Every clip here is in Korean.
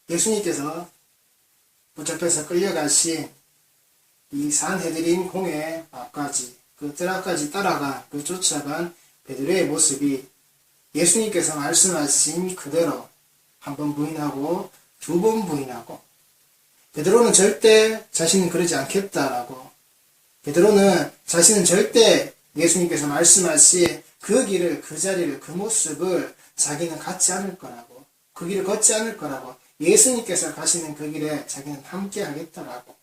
예수님께서 붙잡혀서 끌려가신 이 산헤드린 공회 앞까지 그 뜰 앞까지 따라가 그 쫓아간 베드로의 모습이 예수님께서 말씀하신 그대로 한 번 부인하고 두 번 부인하고, 베드로는 절대 자신은 그러지 않겠다라고, 베드로는 자신은 절대 예수님께서 말씀하신 그 길을, 그 자리를, 그 모습을 자기는 갖지 않을 거라고, 그 길을 걷지 않을 거라고, 예수님께서 가시는 그 길에 자기는 함께 하겠다라고.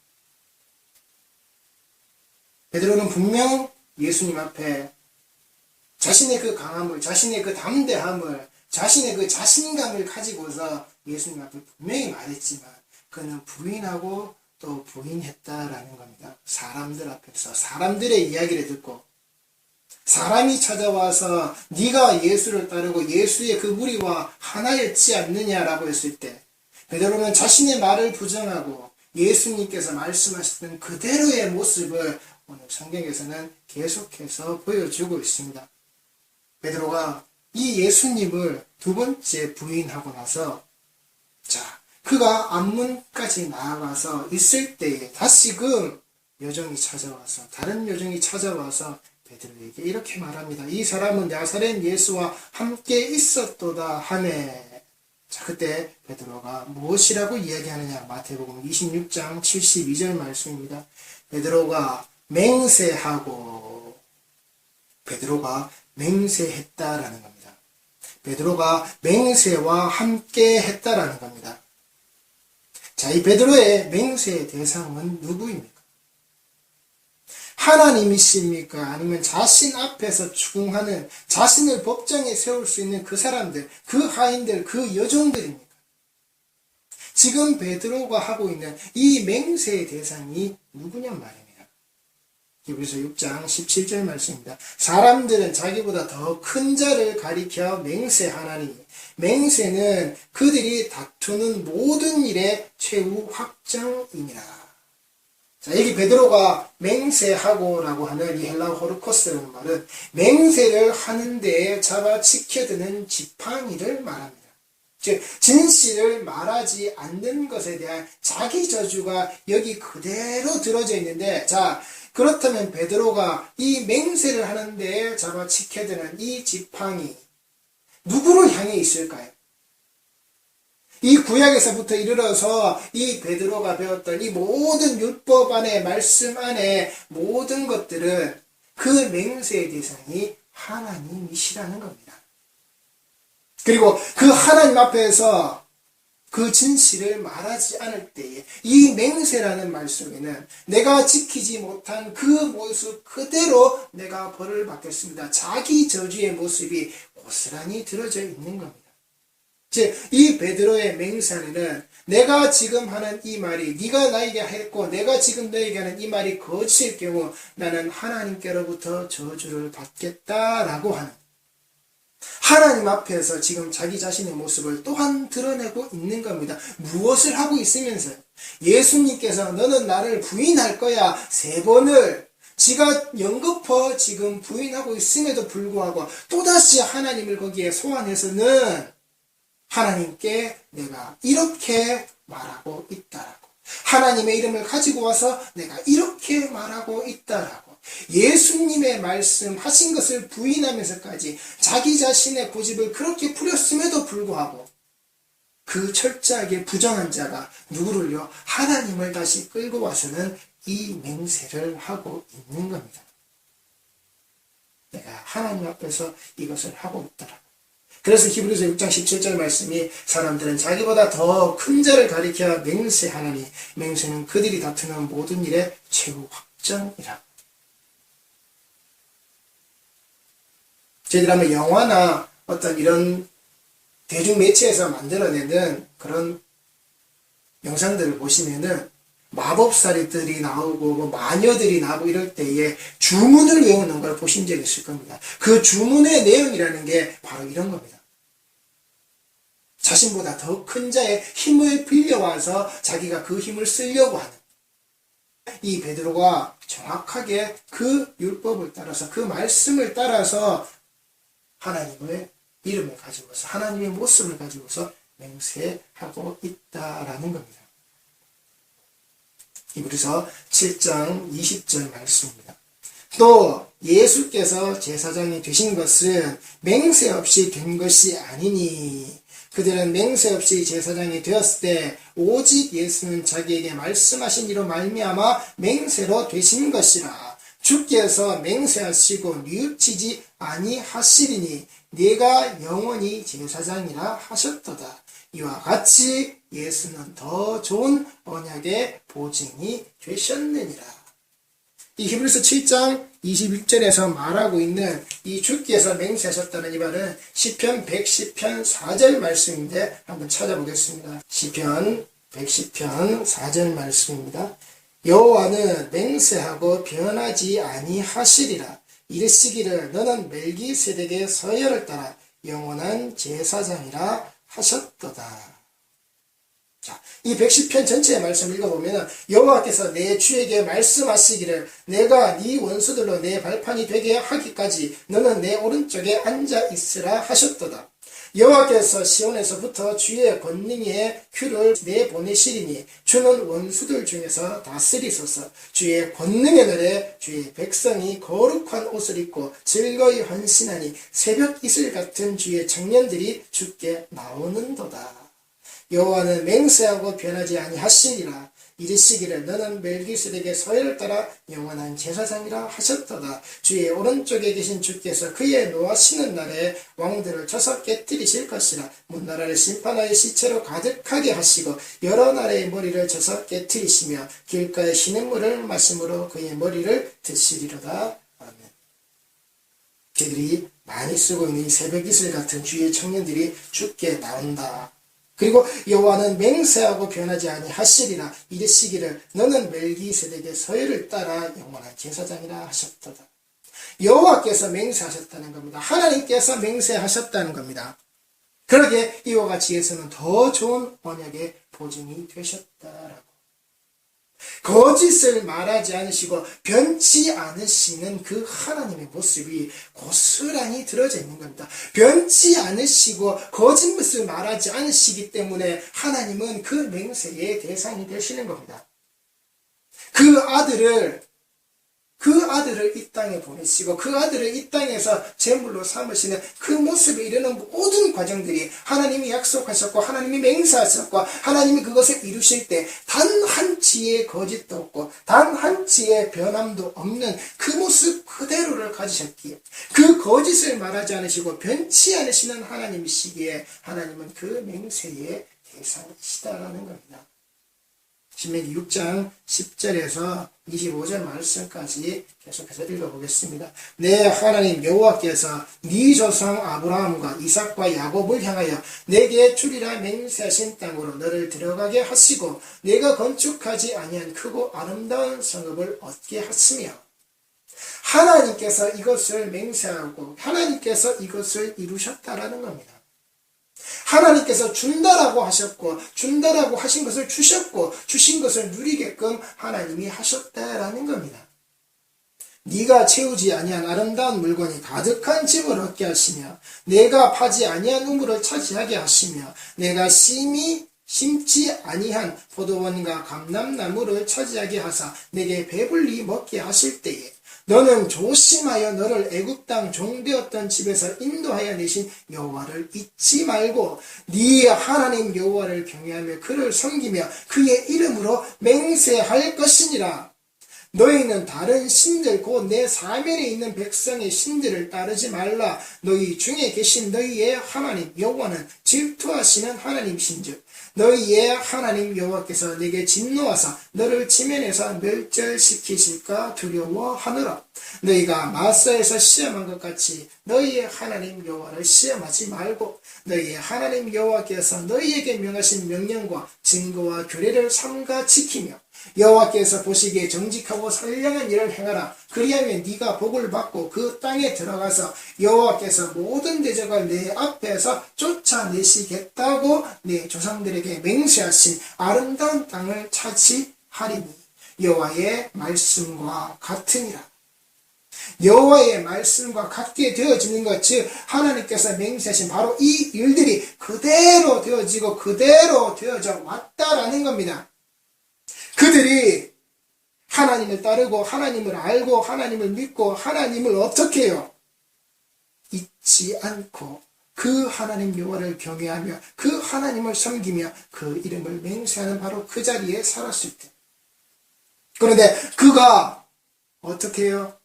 베드로는 분명 예수님 앞에 자신의 그 강함을, 자신의 그 담대함을, 자신의 그 자신감을 가지고서 예수님 앞에 분명히 말했지만 그는 부인하고 또 부인했다라는 겁니다. 사람들 앞에서 사람들의 이야기를 듣고, 사람이 찾아와서 네가 예수를 따르고 예수의 그 무리와 하나였지 않느냐라고 했을 때 베드로는 자신의 말을 부정하고 예수님께서 말씀하셨던 그대로의 모습을 오늘 성경에서는 계속해서 보여주고 있습니다. 베드로가 이 예수님을 두 번째 부인하고 나서, 그가 앞문까지 나아가서 있을 때에 다시금 여종이 찾아와서, 다른 여종이 찾아와서 베드로에게 이렇게 말합니다. 이 사람은 나사렛 예수와 함께 있었도다 하네. 그때 베드로가 무엇이라고 이야기하느냐? 마태복음 26장 72절 말씀입니다. 베드로가 맹세했다라는 겁니다. 베드로가 맹세와 함께 했다라는 겁니다. 이 베드로의 맹세의 대상은 누구입니까? 하나님이십니까? 아니면 자신 앞에서 추궁하는, 자신을 법정에 세울 수 있는 그 사람들, 그 하인들, 그 여종들입니까? 지금 베드로가 하고 있는 이 맹세의 대상이 누구냔 말입니다. 히브리서 6장 17절 말씀입니다. 사람들은 자기보다 더 큰 자를 가리켜 맹세하나니, 맹세는 그들이 다투는 모든 일의 최후 확정이니라. 여기 베드로가 맹세하고라고 하는 이 헬라어 호르코스라는 말은 맹세를 하는 데에 잡아 지켜드는 지팡이를 말합니다. 즉 진실을 말하지 않는 것에 대한 자기 저주가 여기 그대로 들어져 있는데, 그렇다면 베드로가 이 맹세를 하는 데에 잡아 지켜드는 이 지팡이, 누구를 향해 있을까요? 이 구약에서부터 이르러서 이 베드로가 배웠던 이 모든 율법 안에, 말씀 안에 모든 것들은 그 맹세의 대상이 하나님이시라는 겁니다. 그리고 그 하나님 앞에서 그 진실을 말하지 않을 때에 이 맹세라는 말 속에는 내가 지키지 못한 그 모습 그대로 내가 벌을 받겠습니다. 자기 저주의 모습이 고스란히 들어져 있는 겁니다. 즉, 이 베드로의 맹세 안에는 내가 지금 하는 이 말이 네가 나에게 했고 내가 지금 너에게 하는 이 말이 거짓일 경우 나는 하나님께로부터 저주를 받겠다라고 하는, 하나님 앞에서 지금 자기 자신의 모습을 또한 드러내고 있는 겁니다. 무엇을 하고 있으면서요? 예수님께서 너는 나를 부인할 거야 3번을 지가 연거푸 지금 부인하고 있음에도 불구하고 또다시 하나님을 거기에 소환해서는 하나님께 내가 이렇게 말하고 있다라고, 하나님의 이름을 가지고 와서 내가 이렇게 말하고 있다라고, 예수님의 말씀하신 것을 부인하면서까지 자기 자신의 고집을 그렇게 부렸음에도 불구하고 그 철저하게 부정한 자가 누구를요? 하나님을 다시 끌고 와서는 이 맹세를 하고 있는 겁니다. 내가 하나님 앞에서 이것을 하고 있다라고. 그래서 히브리서 6장 17절 말씀이 사람들은 자기보다 더 큰 자를 가리켜 맹세하나니 맹세는 그들이 다투는 모든 일의 최후 확정이라. 저희들 하면 영화나 어떤 이런 대중매체에서 만들어내는 그런 영상들을 보시면은 마법사들이 나오고 마녀들이 나오고 이럴 때에 주문을 외우는 걸 보신 적이 있을 겁니다. 그 주문의 내용이라는 게 바로 이런 겁니다. 자신보다 더 큰 자의 힘을 빌려와서 자기가 그 힘을 쓰려고 하는, 이 베드로가 정확하게 그 율법을 따라서 그 말씀을 따라서 하나님의 이름을 가지고서 하나님의 모습을 가지고서 맹세하고 있다라는 겁니다. 이브리서 7장 20절 말씀입니다. 또 예수께서 제사장이 되신 것은 맹세 없이 된 것이 아니니 그들은 맹세 없이 제사장이 되었을 때 오직 예수는 자기에게 말씀하신 이로 말미암아 맹세로 되신 것이라. 주께서 맹세하시고 뉘우치지 아니하시리니 네가 영원히 제사장이라 하셨도다. 이와 같이 예수는 더 좋은 언약의 보증이 되셨느니라. 이 히브리서 7장 21절에서 말하고 있는 이 주께서 맹세하셨다는 이 말은 시편 110편 4절 말씀인데 한번 찾아보겠습니다. 시편 110편 4절 말씀입니다. 여호와는 맹세하고 변하지 아니하시리라. 이르시기를 너는 멜기세덱의 서열을 따라 영원한 제사장이라 하셨도다. 자, 이 110편 전체의 말씀을 읽어보면 여호와께서 내 주에게 말씀하시기를 내가 네 원수들로 내 발판이 되게 하기까지 너는 내 오른쪽에 앉아 있으라 하셨도다. 여호와께서 시온에서부터 주의 권능의 큐를 내보내시리니 주는 원수들 중에서 다스리소서. 주의 권능의 날에 주의 백성이 거룩한 옷을 입고 즐거이 헌신하니 새벽 이슬 같은 주의 청년들이 주께 나오는도다. 여호와는 맹세하고 변하지 아니하시리라. 이르시기를 너는 멜기세덱의 서열을 따라 영원한 제사장이라 하셨도다. 주의 오른쪽에 계신 주께서 그의 노하시는 날에 왕들을 쳐서 깨뜨리실 것이라. 문나라를 심판하여 시체로 가득하게 하시고 여러 나라의 머리를 쳐서 깨뜨리시며 길가에 쉬는 물을 마심으로 그의 머리를 드시리로다. 아멘. 그들이 많이 쓰고 있는 이 새벽 이슬 같은 주의 청년들이 주께 나온다. 그리고 여호와는 맹세하고 변하지 아니하시리라. 이르시기를 너는 멜기세덱의 서열을 따라 영원한 제사장이라 하셨도다. 여호와께서 맹세하셨다는 겁니다. 하나님께서 맹세하셨다는 겁니다. 그러게 이와 같이 예수는 더 좋은 언약의 보증이 되셨다라고. 거짓을 말하지 않으시고 변치 않으시는 그 하나님의 모습이 고스란히 드러져 있는 겁니다. 변치 않으시고 거짓을 말하지 않으시기 때문에 하나님은 그 맹세의 대상이 되시는 겁니다. 그 아들을 이 땅에 보내시고 그 아들을 이 땅에서 제물로 삼으시는 그 모습에 이르는 모든 과정들이 하나님이 약속하셨고 하나님이 맹세하셨고 하나님이 그것을 이루실 때 단 한치의 거짓도 없고 단 한치의 변함도 없는 그 모습 그대로를 가지셨기에 그 거짓을 말하지 않으시고 변치 않으시는 하나님이시기에 하나님은 그 맹세의 대상이시다라는 겁니다. 신명기 6장 10절에서 25절 말씀까지 계속해서 읽어보겠습니다. 내 하나님 여호와께서 네 조상 아브라함과 이삭과 야곱을 향하여 내게 주리라 맹세하신 땅으로 너를 들어가게 하시고 내가 건축하지 아니한 크고 아름다운 성읍을 얻게 하시며 하나님께서 이것을 맹세하고 하나님께서 이것을 이루셨다라는 겁니다. 하나님께서 준다라고 하셨고 준다라고 하신 것을 주셨고 주신 것을 누리게끔 하나님이 하셨다라는 겁니다. 네가 채우지 아니한 아름다운 물건이 가득한 집을 얻게 하시며 내가 파지 아니한 우물을 차지하게 하시며 내가 심지 아니한 포도원과 감람나무를 차지하게 하사 내게 배불리 먹게 하실 때에 너는 조심하여 너를 애굽 땅 종되었던 집에서 인도하여 내신 여호와를 잊지 말고 네 하나님 여호와를 경외하며 그를 섬기며 그의 이름으로 맹세할 것이니라. 너희는 다른 신들 곧 내 사면에 있는 백성의 신들을 따르지 말라. 너희 중에 계신 너희의 하나님 여호와는 질투하시는 하나님이신즉 너희의 하나님 여호와께서 네게 진노하사 너를 지면에서 멸절시키실까 두려워하느라. 너희가 마사에서 시험한 것 같이 너희의 하나님 여호와를 시험하지 말고 너희의 하나님 여호와께서 너희에게 명하신 명령과 증거와 규례를 삼가 지키며 여호와께서 보시기에 정직하고 선량한 일을 행하라. 그리하면 네가 복을 받고 그 땅에 들어가서 여호와께서 모든 대적을 내 앞에서 쫓아내시겠다고 내 조상들에게 맹세하신 아름다운 땅을 차지하리니 여호와의 말씀과 같으니라. 여호와의 말씀과 같게 되어지는 것, 즉 하나님께서 맹세하신 바로 이 일들이 그대로 되어지고 그대로 되어져 왔다라는 겁니다. 그들이 하나님을 따르고 하나님을 알고 하나님을 믿고 하나님을 어떻게 해요? 잊지 않고 그 하나님 여호와를 경외하며 그 하나님을 섬기며 그 이름을 맹세하는 바로 그 자리에 살았을 때, 그런데 그가 어떻게 해요?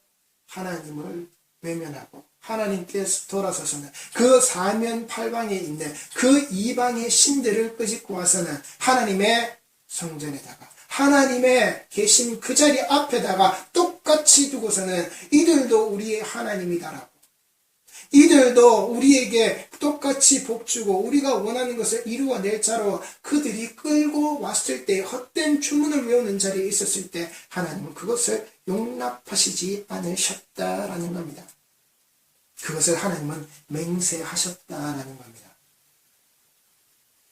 하나님을 외면하고 하나님께서 돌아서서는 그 사면팔방에 있는 그 이방의 신들을 끄집고 와서는 하나님의 성전에다가 하나님의 계신 그 자리 앞에다가 똑같이 두고서는 이들도 우리의 하나님이다라고, 이들도 우리에게 똑같이 복주고 우리가 원하는 것을 이루어낼 자로 그들이 끌고 왔을 때, 헛된 주문을 외우는 자리에 있었을 때 하나님은 그것을 용납하시지 않으셨다라는 겁니다. 그것을 하나님은 맹세하셨다라는 겁니다.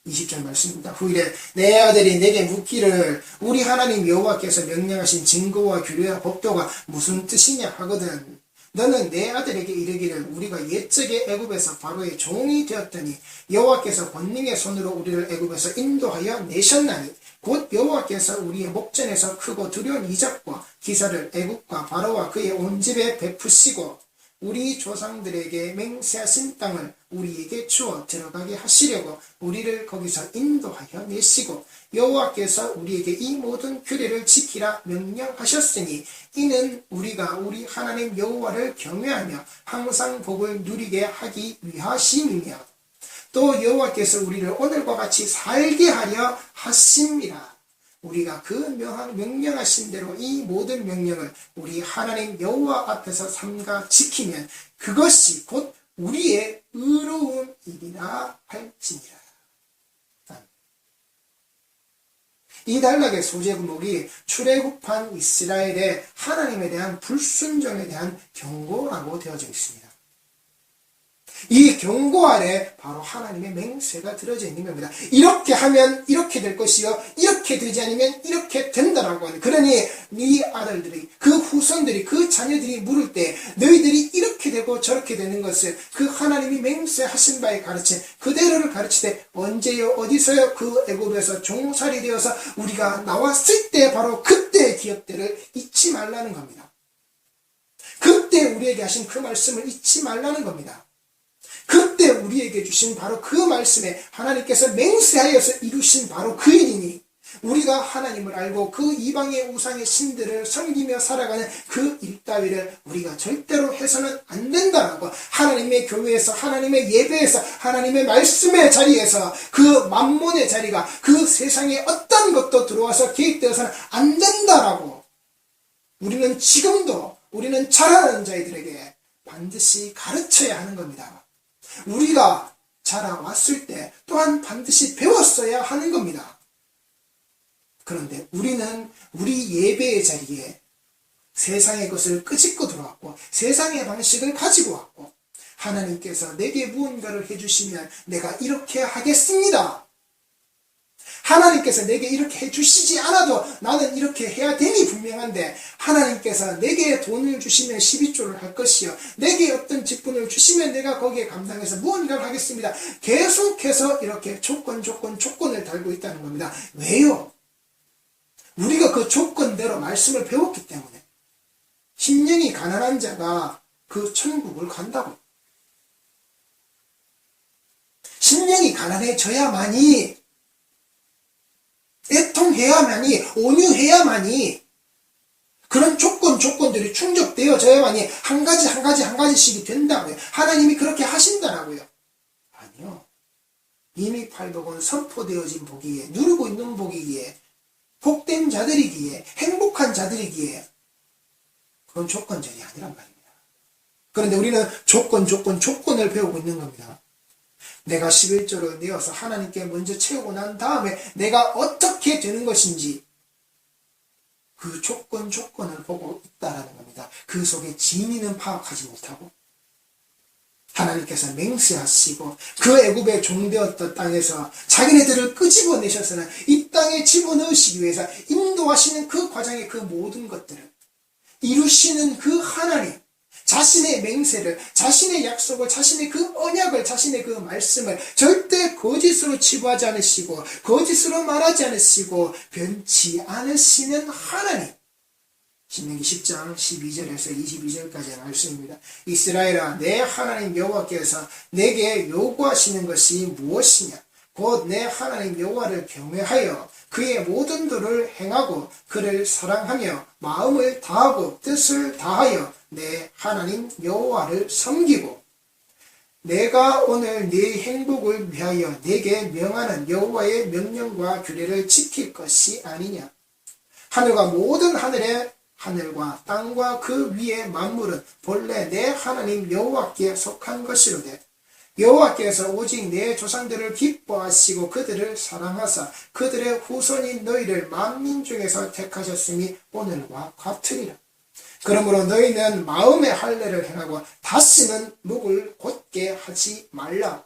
20절 말씀입니다. 후일에 내 아들이 내게 묻기를 우리 하나님 여호와께서 명령하신 증거와 규례와 법도가 무슨 뜻이냐 하거든 너는 내 아들에게 이르기를 우리가 옛적에 애굽에서 바로의 종이 되었더니 여호와께서 권능의 손으로 우리를 애굽에서 인도하여 내셨나니 곧 여호와께서 우리의 목전에서 크고 두려운 이적과 기사를 애굽과 바로와 그의 온 집에 베푸시고 우리 조상들에게 맹세하신 땅을 우리에게 주어 들어가게 하시려고 우리를 거기서 인도하여 내시고 여호와께서 우리에게 이 모든 규례를 지키라 명령하셨으니 이는 우리가 우리 하나님 여호와를 경외하며 항상 복을 누리게 하기 위하심이며 또 여호와께서 우리를 오늘과 같이 살게 하려 하심이라. 우리가 그 명령하신 대로 이 모든 명령을 우리 하나님 여호와 앞에서 삼가 지키면 그것이 곧 우리의 의로운 일이라 할지니라. 이 단락의 소재 구목이 출애굽한 이스라엘의 하나님에 대한 불순종에 대한 경고라고 되어져 있습니다. 이 경고 아래 바로 하나님의 맹세가 들어져 있는 겁니다. 이렇게 하면 이렇게 될 것이요 이렇게 되지 않으면 이렇게 된다라고 하는, 그러니 네 아들들이 그 후손들이 그 자녀들이 물을 때 너희들이 이렇게 되고 저렇게 되는 것을 그 하나님이 맹세하신 바에 가르친 그대로를 가르치되 언제요 어디서요 그 애굽에서 종살이 되어서 우리가 나왔을 때 바로 그때의 기억들을 잊지 말라는 겁니다. 그때 우리에게 하신 그 말씀을 잊지 말라는 겁니다. 그때 우리에게 주신 바로 그 말씀에 하나님께서 맹세하여서 이루신 바로 그 일이니 우리가 하나님을 알고 그 이방의 우상의 신들을 섬기며 살아가는 그 일 따위를 우리가 절대로 해서는 안 된다라고, 하나님의 교회에서 하나님의 예배에서 하나님의 말씀의 자리에서 그 만몬의 자리가 그 세상에 어떤 것도 들어와서 개입되어서는 안 된다라고 우리는 지금도 우리는 자라는 자들에게 반드시 가르쳐야 하는 겁니다. 우리가 자라왔을 때 또한 반드시 배웠어야 하는 겁니다. 그런데 우리는 우리 예배의 자리에 세상의 것을 끄집고 들어왔고 세상의 방식을 가지고 왔고 하나님께서 내게 무언가를 해주시면 내가 이렇게 하겠습니다. 하나님께서 내게 이렇게 해주시지 않아도 나는 이렇게 해야 됨이 분명한데 하나님께서 내게 돈을 주시면 12조를 할 것이요 내게 어떤 직분을 주시면 내가 거기에 감당해서 무언가를 하겠습니다. 계속해서 이렇게 조건을 달고 있다는 겁니다. 왜요? 우리가 그 조건대로 말씀을 배웠기 때문에. 심령이 가난한 자가 그 천국을 간다고. 심령이 가난해져야만이, 애통해야만이, 온유해야만이, 그런 조건들이 충족되어져야만이 한 가지씩이 된다고요. 하나님이 그렇게 하신다라고요. 아니요. 이미 팔복은 선포되어진 복이기에, 누르고 있는 복이기에, 복된 자들이기에, 행복한 자들이기에 그건 조건절이 아니란 말입니다. 그런데 우리는 조건을 배우고 있는 겁니다. 내가 11조를 내어서 하나님께 먼저 채우고 난 다음에 내가 어떻게 되는 것인지 그 조건을 보고 있다라는 겁니다. 그 속에 진리는 파악하지 못하고 하나님께서 맹세하시고 그 애굽의 종되었던 땅에서 자기네들을 끄집어내셔서는 이 땅에 집어넣으시기 위해서 인도하시는 그 과정의 그 모든 것들을 이루시는 그 하나님, 자신의 맹세를, 자신의 약속을, 자신의 그 언약을, 자신의 그 말씀을 절대 거짓으로 치부하지 않으시고 거짓으로 말하지 않으시고 변치 않으시는 하나님. 신명기 10장 12절에서 22절까지의 말씀입니다. 이스라엘아, 내 하나님 여호와께서 내게 요구하시는 것이 무엇이냐? 곧 내 하나님 여호와를 경외하여 그의 모든 도를 행하고 그를 사랑하며 마음을 다하고 뜻을 다하여 내 하나님 여호와를 섬기고 내가 오늘 네 행복을 위하여 내게 명하는 여호와의 명령과 규례를 지킬 것이 아니냐? 하늘과 모든 하늘과 땅과 그 위의 만물은 본래 내 하나님 여호와께 속한 것이로되 여호와께서 오직 내 조상들을 기뻐하시고 그들을 사랑하사 그들의 후손인 너희를 만민 중에서 택하셨으니 오늘과 같으리라. 그러므로 너희는 마음의 할례를 행하고 다시는 묵을 곧게 하지 말라.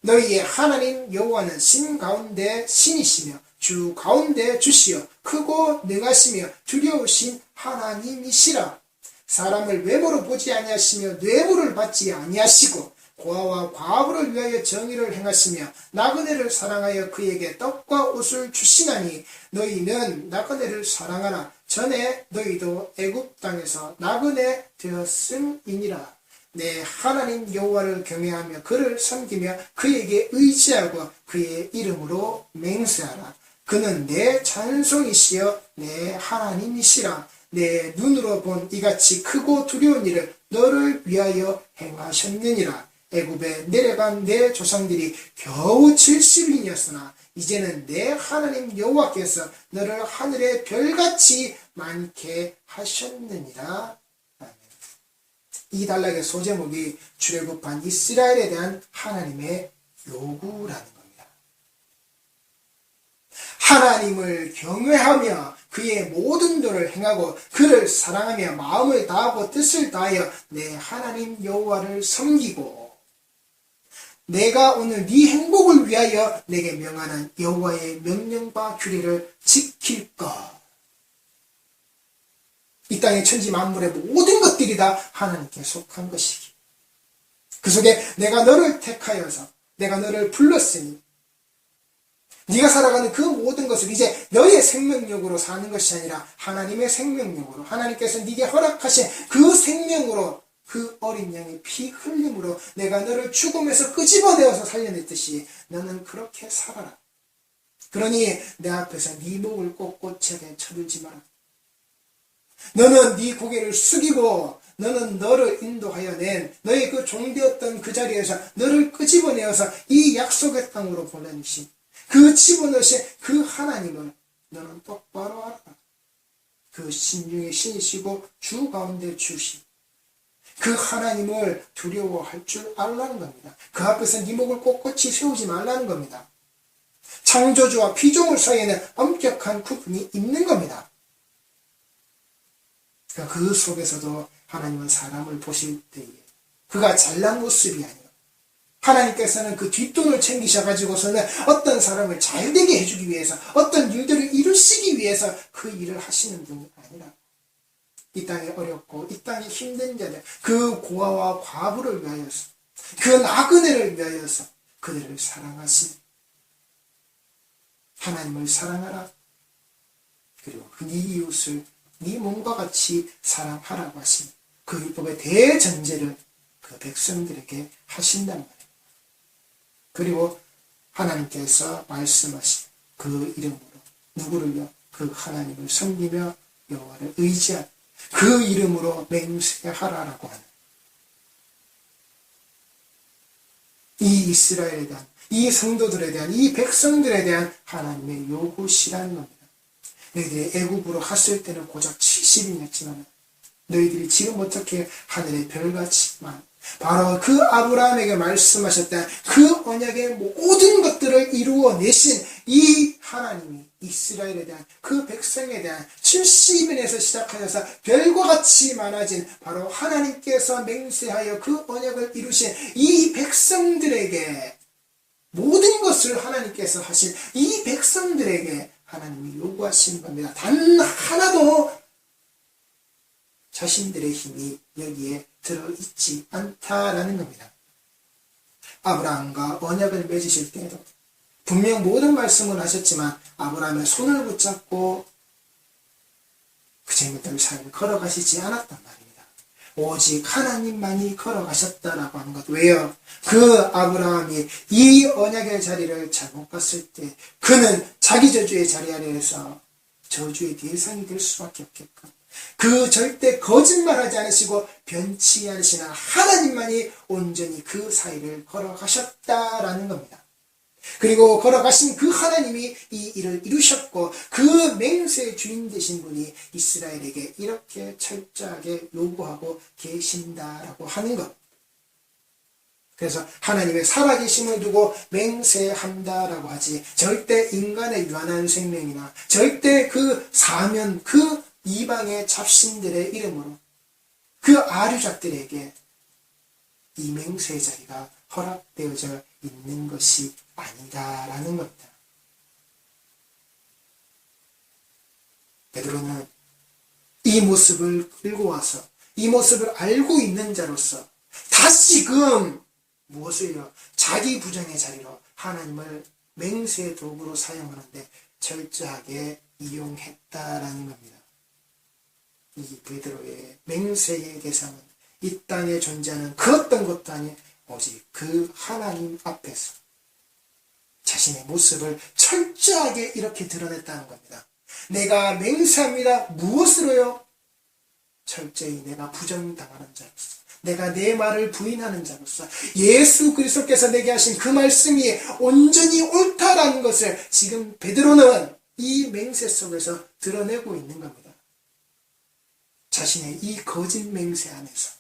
너희의 하나님 여호와는 신 가운데 신이시며 주 가운데 주시여 크고 능하시며 두려우신 하나님이시라. 사람을 외모로 보지 아니하시며 뇌물을 받지 아니하시고 고아와 과부를 위하여 정의를 행하시며 나그네를 사랑하여 그에게 떡과 옷을 주시나니 너희는 나그네를 사랑하라. 전에 너희도 애굽 땅에서 나그네 되었음이니라. 내 하나님 여호와를 경외하며 그를 섬기며 그에게 의지하고 그의 이름으로 맹세하라. 그는 내 찬송이시여 내 하나님이시라. 내 눈으로 본 이같이 크고 두려운 일을 너를 위하여 행하셨느니라. 애굽에 내려간 내 조상들이 겨우 70인이었으나 이제는 내 하나님 여호와께서 너를 하늘의 별같이 많게 하셨느니라. 아멘. 이 단락의 소제목이 출애굽한 이스라엘에 대한 하나님의 요구라는 겁니다. 하나님을 경외하며 그의 모든 도를 행하고 그를 사랑하며 마음을 다하고 뜻을 다하여 내 하나님 여호와를 섬기고 내가 오늘 네 행복을 위하여 내게 명하는 여호와의 명령과 규례를 지킬 것. 이 땅의 천지 만물의 모든 것들이 다 하나님께 속한 것이기. 그 속에 내가 너를 택하여서 내가 너를 불렀으니 네가 살아가는 그 모든 것을 이제 너의 생명력으로 사는 것이 아니라 하나님의 생명력으로 하나님께서 네게 허락하신 그 생명으로 그 어린 양의 피 흘림으로 내가 너를 죽음에서 끄집어내어서 살려냈듯이 너는 그렇게 살아라. 그러니 내 앞에서 네 목을 꼿꼿하게 쳐들지 마라. 너는 네 고개를 숙이고 너는 너를 인도하여 낸 너의 그 종되었던 그 자리에서 너를 끄집어내어서 이 약속의 땅으로 보내신 그 집어넣으신 그 하나님을 너는 똑바로 알아라. 그 신 중에 신이시고 주 가운데 주시 그 하나님을 두려워할 줄 알라는 겁니다. 그 앞에서 네 목을 꼿꼿이 세우지 말라는 겁니다. 창조주와 피조물 사이에는 엄격한 구분이 있는 겁니다. 그 속에서도 하나님은 사람을 보실 때에 그가 잘난 모습이 아니에요. 하나님께서는 그 뒷돈을 챙기셔가지고서는 어떤 사람을 잘되게 해주기 위해서 어떤 일들을 이루시기 위해서 그 일을 하시는 분이 아니라 이 땅이 어렵고 이 땅이 힘든 자들 그 고아와 과부를 위하여서 그 나그네를 위하여서 그들을 사랑하신 하나님을 사랑하라. 그리고 네 이웃을 네 몸과 같이 사랑하라고 하신 그 율법의 대전제를 그 백성들에게 하신단 말이에요. 그리고 하나님께서 말씀하신 그 이름으로 누구를요? 그 하나님을 섬기며 여호와를 의지하는 그 이름으로 맹세하라라고 하는 이 이스라엘에 대한 이 성도들에 대한 이 백성들에 대한 하나님의 요구시라는 겁니다. 너희들이 애굽으로 갔을 때는 고작 70인이었지만 너희들이 지금 어떻게 하늘의 별같이만 바로 그 아브라함에게 말씀하셨던 그 언약의 모든 것들을 이루어내신 이 하나님이 이스라엘에 대한 그 백성에 대한 70인에서 시작하여서 별과 같이 많아진 바로 하나님께서 맹세하여 그 언약을 이루신 이 백성들에게 모든 것을 하나님께서 하신 이 백성들에게 하나님이 요구하시는 겁니다. 단 하나도 자신들의 힘이 여기에 들어있지 않다라는 겁니다. 아브라함과 언약을 맺으실 때에도 분명 모든 말씀을 하셨지만 아브라함의 손을 붙잡고 그 재밌던 삶을 걸어가시지 않았단 말입니다. 오직 하나님만이 걸어가셨다라고 하는 것. 왜요? 그 아브라함이 이 언약의 자리를 잘못 갔을 때 그는 자기 저주의 자리 아래에서 저주의 대상이 될 수밖에 없게끔 그 절대 거짓말하지 않으시고 변치 않으시는 하나님만이 온전히 그 사이를 걸어가셨다라는 겁니다. 그리고 걸어가신 그 하나님이 이 일을 이루셨고 그 맹세의 주인 되신 분이 이스라엘에게 이렇게 철저하게 요구하고 계신다라고 하는 것. 그래서 하나님의 살아계심을 두고 맹세한다라고 하지 절대 인간의 유한한 생명이나 절대 그 사면 그 이방의 잡신들의 이름으로 그 아류작들에게 이 맹세의 자리가 허락되어져 있는 것이 아니다라는 겁니다. 베드로는 이 모습을 끌고 와서 이 모습을 알고 있는 자로서 다시금 무엇을요? 자기 부정의 자리로 하나님을 맹세의 도구로 사용하는데 철저하게 이용했다라는 겁니다. 이 베드로의 맹세의 대상은 이 땅에 존재하는 그 어떤 것도 아닌 오직 그 하나님 앞에서 자신의 모습을 철저하게 이렇게 드러냈다는 겁니다. 내가 맹세합니다. 무엇으로요? 철저히 내가 부정당하는 자로서 내가 내 말을 부인하는 자로서 예수 그리스도께서 내게 하신 그 말씀이 온전히 옳다라는 것을 지금 베드로는 이 맹세 속에서 드러내고 있는 겁니다. 자신의 이 거짓 맹세 안에서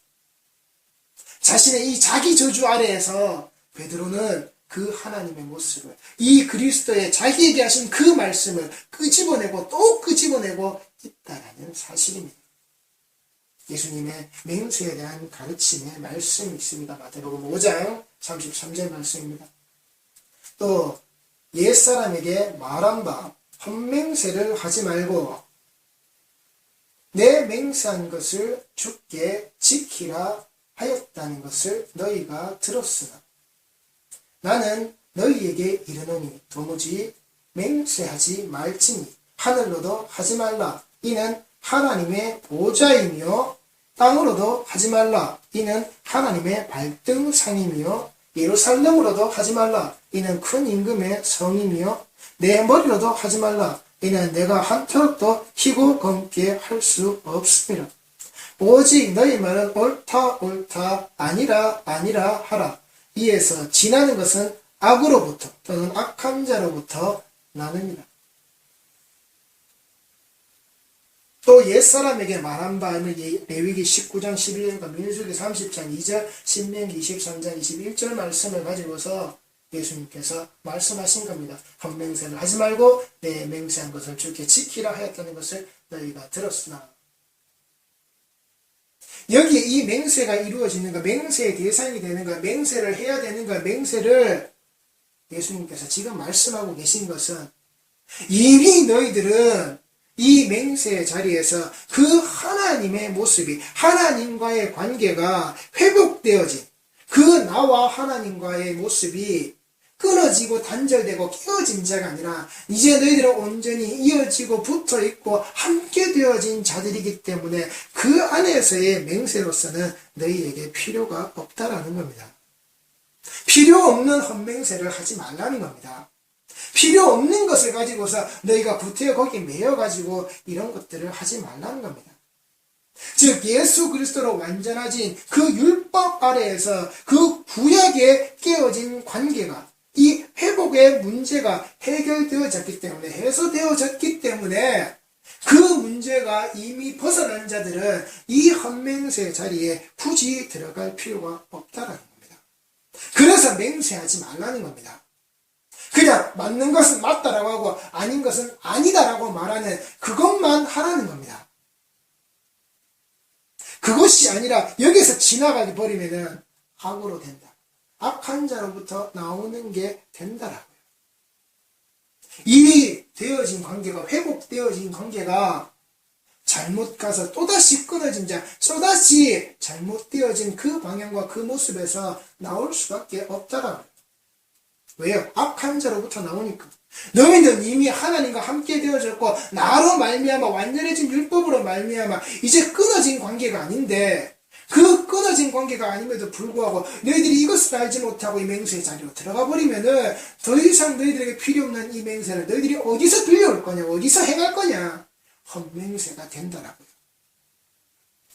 자신의 이 자기 저주 아래에서 베드로는 그 하나님의 모습을 이 그리스도의 자기에게 하신 그 말씀을 끄집어내고 또 끄집어내고 있다라는 사실입니다. 예수님의 맹세에 대한 가르침의 말씀이 있습니다. 마태복음 5장 33절 말씀입니다. 또 옛사람에게 말한 바 헛맹세를 하지 말고 내 맹세한 것을 주께 지키라 하였다는 것을 너희가 들었으나 나는 너희에게 이르노니 도무지 맹세하지 말지니 하늘로도 하지 말라 이는 하나님의 보좌이며 땅으로도 하지 말라 이는 하나님의 발등상이며 예루살렘으로도 하지 말라 이는 큰 임금의 성이며 내 머리로도 하지 말라 이는 내가 한터럭도 희고 검게 할 수 없습니다. 오직 너희 말은 옳다 옳다 아니라 아니라 하라. 이에서 지나는 것은 악으로부터 또는 악한 자로부터 나느니라. 또 옛사람에게 말한 바는 레위기 19장 11절과 민수기 30장 2절 신명기 23장 21절 말씀을 가지고서 예수님께서 말씀하신 겁니다. 헛맹세를 하지 말고 내 맹세한 것을 주께 지키라 하였다는 것을 너희가 들었으나 여기에 이 맹세가 이루어지는가, 맹세의 대상이 되는가, 맹세를 해야 되는가, 맹세를 예수님께서 지금 말씀하고 계신 것은 이미 너희들은 이 맹세의 자리에서 그 하나님의 모습이 하나님과의 관계가 회복되어진 그 나와 하나님과의 모습이 끊어지고 단절되고 깨어진 자가 아니라 이제 너희들은 온전히 이어지고 붙어있고 함께 되어진 자들이기 때문에 그 안에서의 맹세로서는 너희에게 필요가 없다라는 겁니다. 필요 없는 헛맹세를 하지 말라는 겁니다. 필요 없는 것을 가지고서 너희가 구태여 거기 매여가지고 이런 것들을 하지 말라는 겁니다. 즉 예수 그리스도로 완전해진 그 율법 아래에서 그 구약에 깨어진 관계가 이 회복의 문제가 해결되어졌기 때문에 해소되어졌기 때문에 그 문제가 이미 벗어난 자들은 이 헛맹세 자리에 굳이 들어갈 필요가 없다라는 겁니다. 그래서 맹세하지 말라는 겁니다. 그냥 맞는 것은 맞다라고 하고 아닌 것은 아니다라고 말하는 그것만 하라는 겁니다. 그것이 아니라 여기서 지나가 버리면은 악으로 된다. 악한 자로부터 나오는 게 된다라고요. 이 되어진 관계가 회복되어진 관계가 잘못 가서 또다시 끊어진 자, 또다시 잘못되어진 그 방향과 그 모습에서 나올 수밖에 없다라고요. 왜요? 악한 자로부터 나오니까. 너희는 이미 하나님과 함께 되어졌고 나로 말미암아 완전해진 율법으로 말미암아 이제 끊어진 관계가 아닌데, 그 끊어진 관계가 아님에도 불구하고 너희들이 이것을 알지 못하고 이 맹세의 자리로 들어가 버리면은 더 이상 너희들에게 필요 없는 이 맹세를 너희들이 어디서 들려올 거냐, 어디서 행할 거냐, 헛맹세가 된다라고요.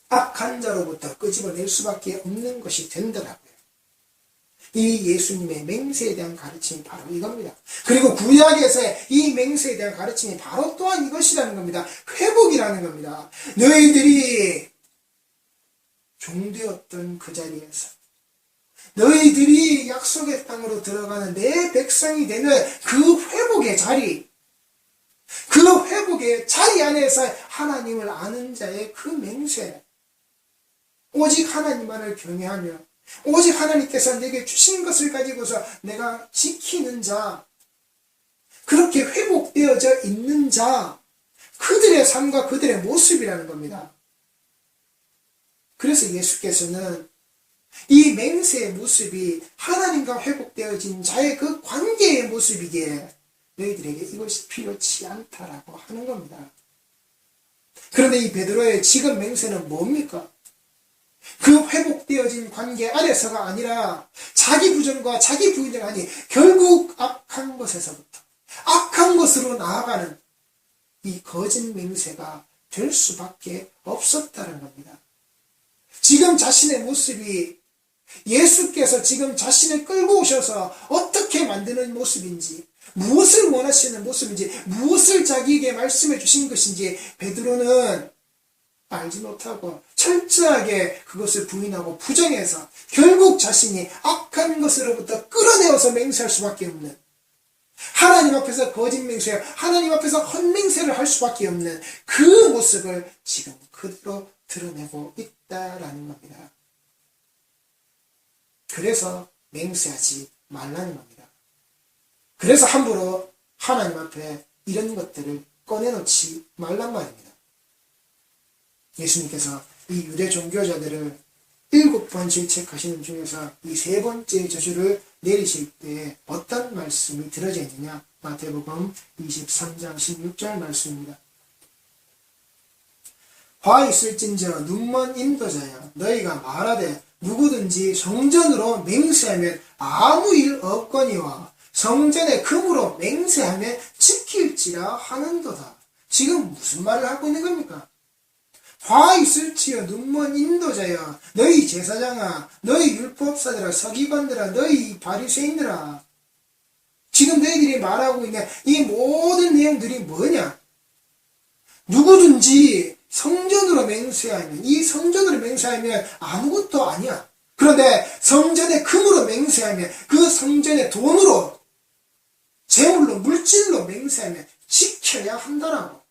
악한 자로부터 끄집어낼 수밖에 없는 것이 된다라고요. 이 예수님의 맹세에 대한 가르침이 바로 이겁니다. 그리고 구약에서의 이 맹세에 대한 가르침이 바로 또한 이것이라는 겁니다. 회복이라는 겁니다. 너희들이 종되었던 그 자리에서, 너희들이 약속의 땅으로 들어가는 내 백성이 되는 그 회복의 자리, 그 회복의 자리 안에서 하나님을 아는 자의 그 맹세, 오직 하나님만을 경외하며 오직 하나님께서 내게 주신 것을 가지고서 내가 지키는 자, 그렇게 회복되어져 있는 자, 그들의 삶과 그들의 모습이라는 겁니다. 그래서 예수께서는 이 맹세의 모습이 하나님과 회복되어진 자의 그 관계의 모습이기에 너희들에게 이것이 필요치 않다라고 하는 겁니다. 그런데 이 베드로의 지금 맹세는 뭡니까? 그 회복되어진 관계 아래서가 아니라 자기 부정과 자기 부인을 하니 결국 악한 것에서부터 악한 것으로 나아가는 이 거짓 맹세가 될 수밖에 없었다는 겁니다. 지금 자신의 모습이 예수께서 지금 자신을 끌고 오셔서 어떻게 만드는 모습인지, 무엇을 원하시는 모습인지, 무엇을 자기에게 말씀해 주신 것인지 베드로는 알지 못하고 철저하게 그것을 부인하고 부정해서 결국 자신이 악한 것으로부터 끌어내어서 맹세할 수밖에 없는, 하나님 앞에서 거짓 맹세, 하나님 앞에서 헛맹세를 할 수밖에 없는 그 모습을 지금 그대로 드러내고 있다라는 겁니다. 그래서 맹세하지 말라는 겁니다. 그래서 함부로 하나님 앞에 이런 것들을 꺼내놓지 말란 말입니다. 예수님께서 이 유대 종교자들을 7번 질책하시는 중에서 이 3번째 저주를 내리실 때 어떤 말씀이 들어져 있느냐? 마태복음 23장 16절 말씀입니다. 화 있을진저 눈먼 인도자여, 너희가 말하되 누구든지 성전으로 맹세하면 아무 일 없거니와 성전의 금으로 맹세하면 지킬지라 하는도다. 지금 무슨 말을 하고 있는 겁니까? 화 있을지어 눈먼 인도자여, 너희 제사장아, 너희 율법사들아, 서기관들아, 너희 바리새인들아, 지금 너희들이 말하고 있는 이 모든 내용들이 뭐냐? 누구든지 성전으로 맹세하면, 이 성전으로 맹세하면 아무것도 아니야. 그런데 성전의 금으로 맹세하면, 그 성전의 돈으로, 재물로, 물질로 맹세하면 지켜야 한다라고.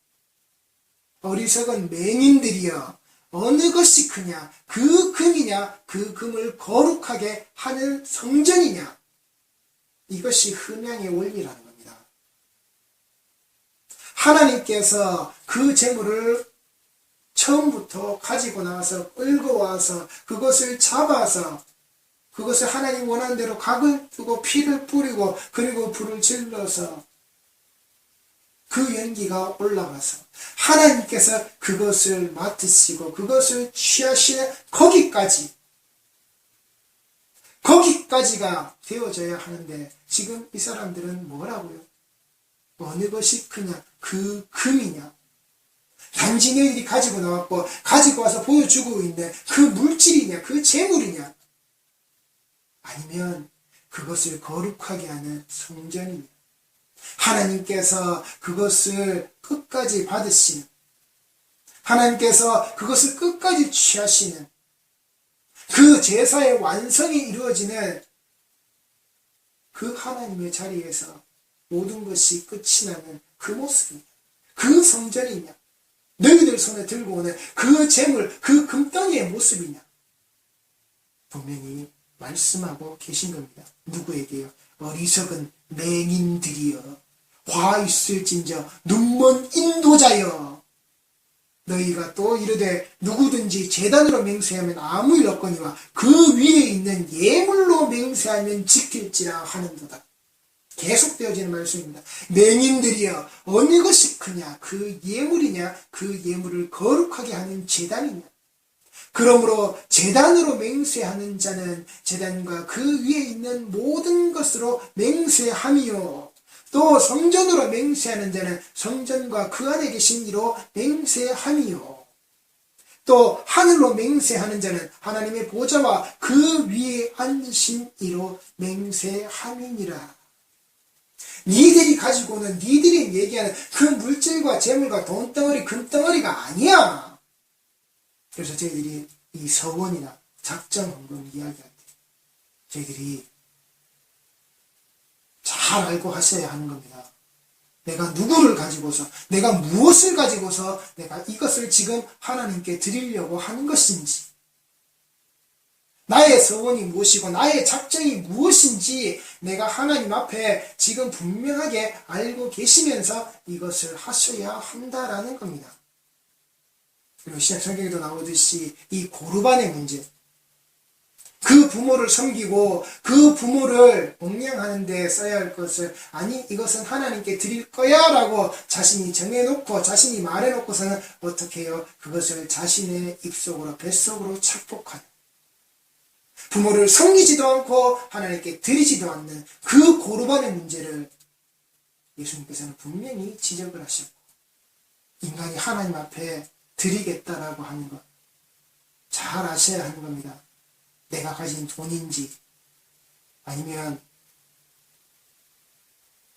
어리석은 맹인들이여, 어느 것이 크냐? 그 금이냐? 그 금을 거룩하게 하는 성전이냐? 이것이 흠양의 원리라는 겁니다. 하나님께서 그 재물을 처음부터 가지고 나와서 끌고 와서 그것을 잡아서 그것을 하나님 원하는 대로 각을 두고 피를 뿌리고 그리고 불을 질러서 그 연기가 올라가서 하나님께서 그것을 맡으시고 그것을 취하시는 거기까지가 되어져야 하는데, 지금 이 사람들은 뭐라고요? 어느 것이 크냐? 그 금이냐? 단지 너희들이 가지고 나왔고 가지고 와서 보여주고 있는 그 물질이냐? 그 재물이냐? 아니면 그것을 거룩하게 하는 성전이냐? 하나님께서 그것을 끝까지 받으시는, 하나님께서 그것을 끝까지 취하시는 그 제사의 완성이 이루어지는 그 하나님의 자리에서 모든 것이 끝이 나는 그 모습이냐? 그 성전이냐? 너희들 손에 들고 오는 그 재물, 그 금덩이의 모습이냐? 분명히 말씀하고 계신 겁니다. 누구에게요? 어리석은 맹인들이여, 화 있을진저 눈먼 인도자여. 너희가 또 이르되 누구든지 제단으로 맹세하면 아무 일 없거니와 그 위에 있는 예물로 맹세하면 지킬지라 하는도다. 계속되어지는 말씀입니다. 맹인들이여 어느 것이 크냐? 그 예물이냐? 그 예물을 거룩하게 하는 제단이냐? 그러므로 제단으로 맹세하는 자는 제단과 그 위에 있는 모든 것으로 맹세함이요. 또 성전으로 맹세하는 자는 성전과 그 안에 계신 이로 맹세함이요. 또 하늘로 맹세하는 자는 하나님의 보좌와 그 위에 앉으신 이로 맹세함이니라. 니들이 가지고는 니들이 얘기하는 그 물질과 재물과 돈덩어리 금덩어리가 아니야. 그래서 저희들이 이 서원이나 작정헌금 이야기할 때 저희들이 잘 알고 하셔야 하는 겁니다. 내가 누구를 가지고서, 내가 무엇을 가지고서 내가 이것을 지금 하나님께 드리려고 하는 것인지, 나의 서원이 무엇이고 나의 작정이 무엇인지 내가 하나님 앞에 지금 분명하게 알고 계시면서 이것을 하셔야 한다라는 겁니다. 그리고 신약 성경에도 나오듯이 이 고르반의 문제, 그 부모를 섬기고 그 부모를 공양하는 데 써야 할 것을, 아니 이것은 하나님께 드릴 거야 라고 자신이 정해놓고 자신이 말해놓고서는 어떻게 해요? 그것을 자신의 입속으로 뱃속으로 착복하는, 부모를 섬기지도 않고 하나님께 드리지도 않는 그 고르반의 문제를 예수님께서는 분명히 지적을 하셨고, 인간이 하나님 앞에 드리겠다라고 하는 것 잘 아셔야 하는 겁니다. 내가 가진 돈인지 아니면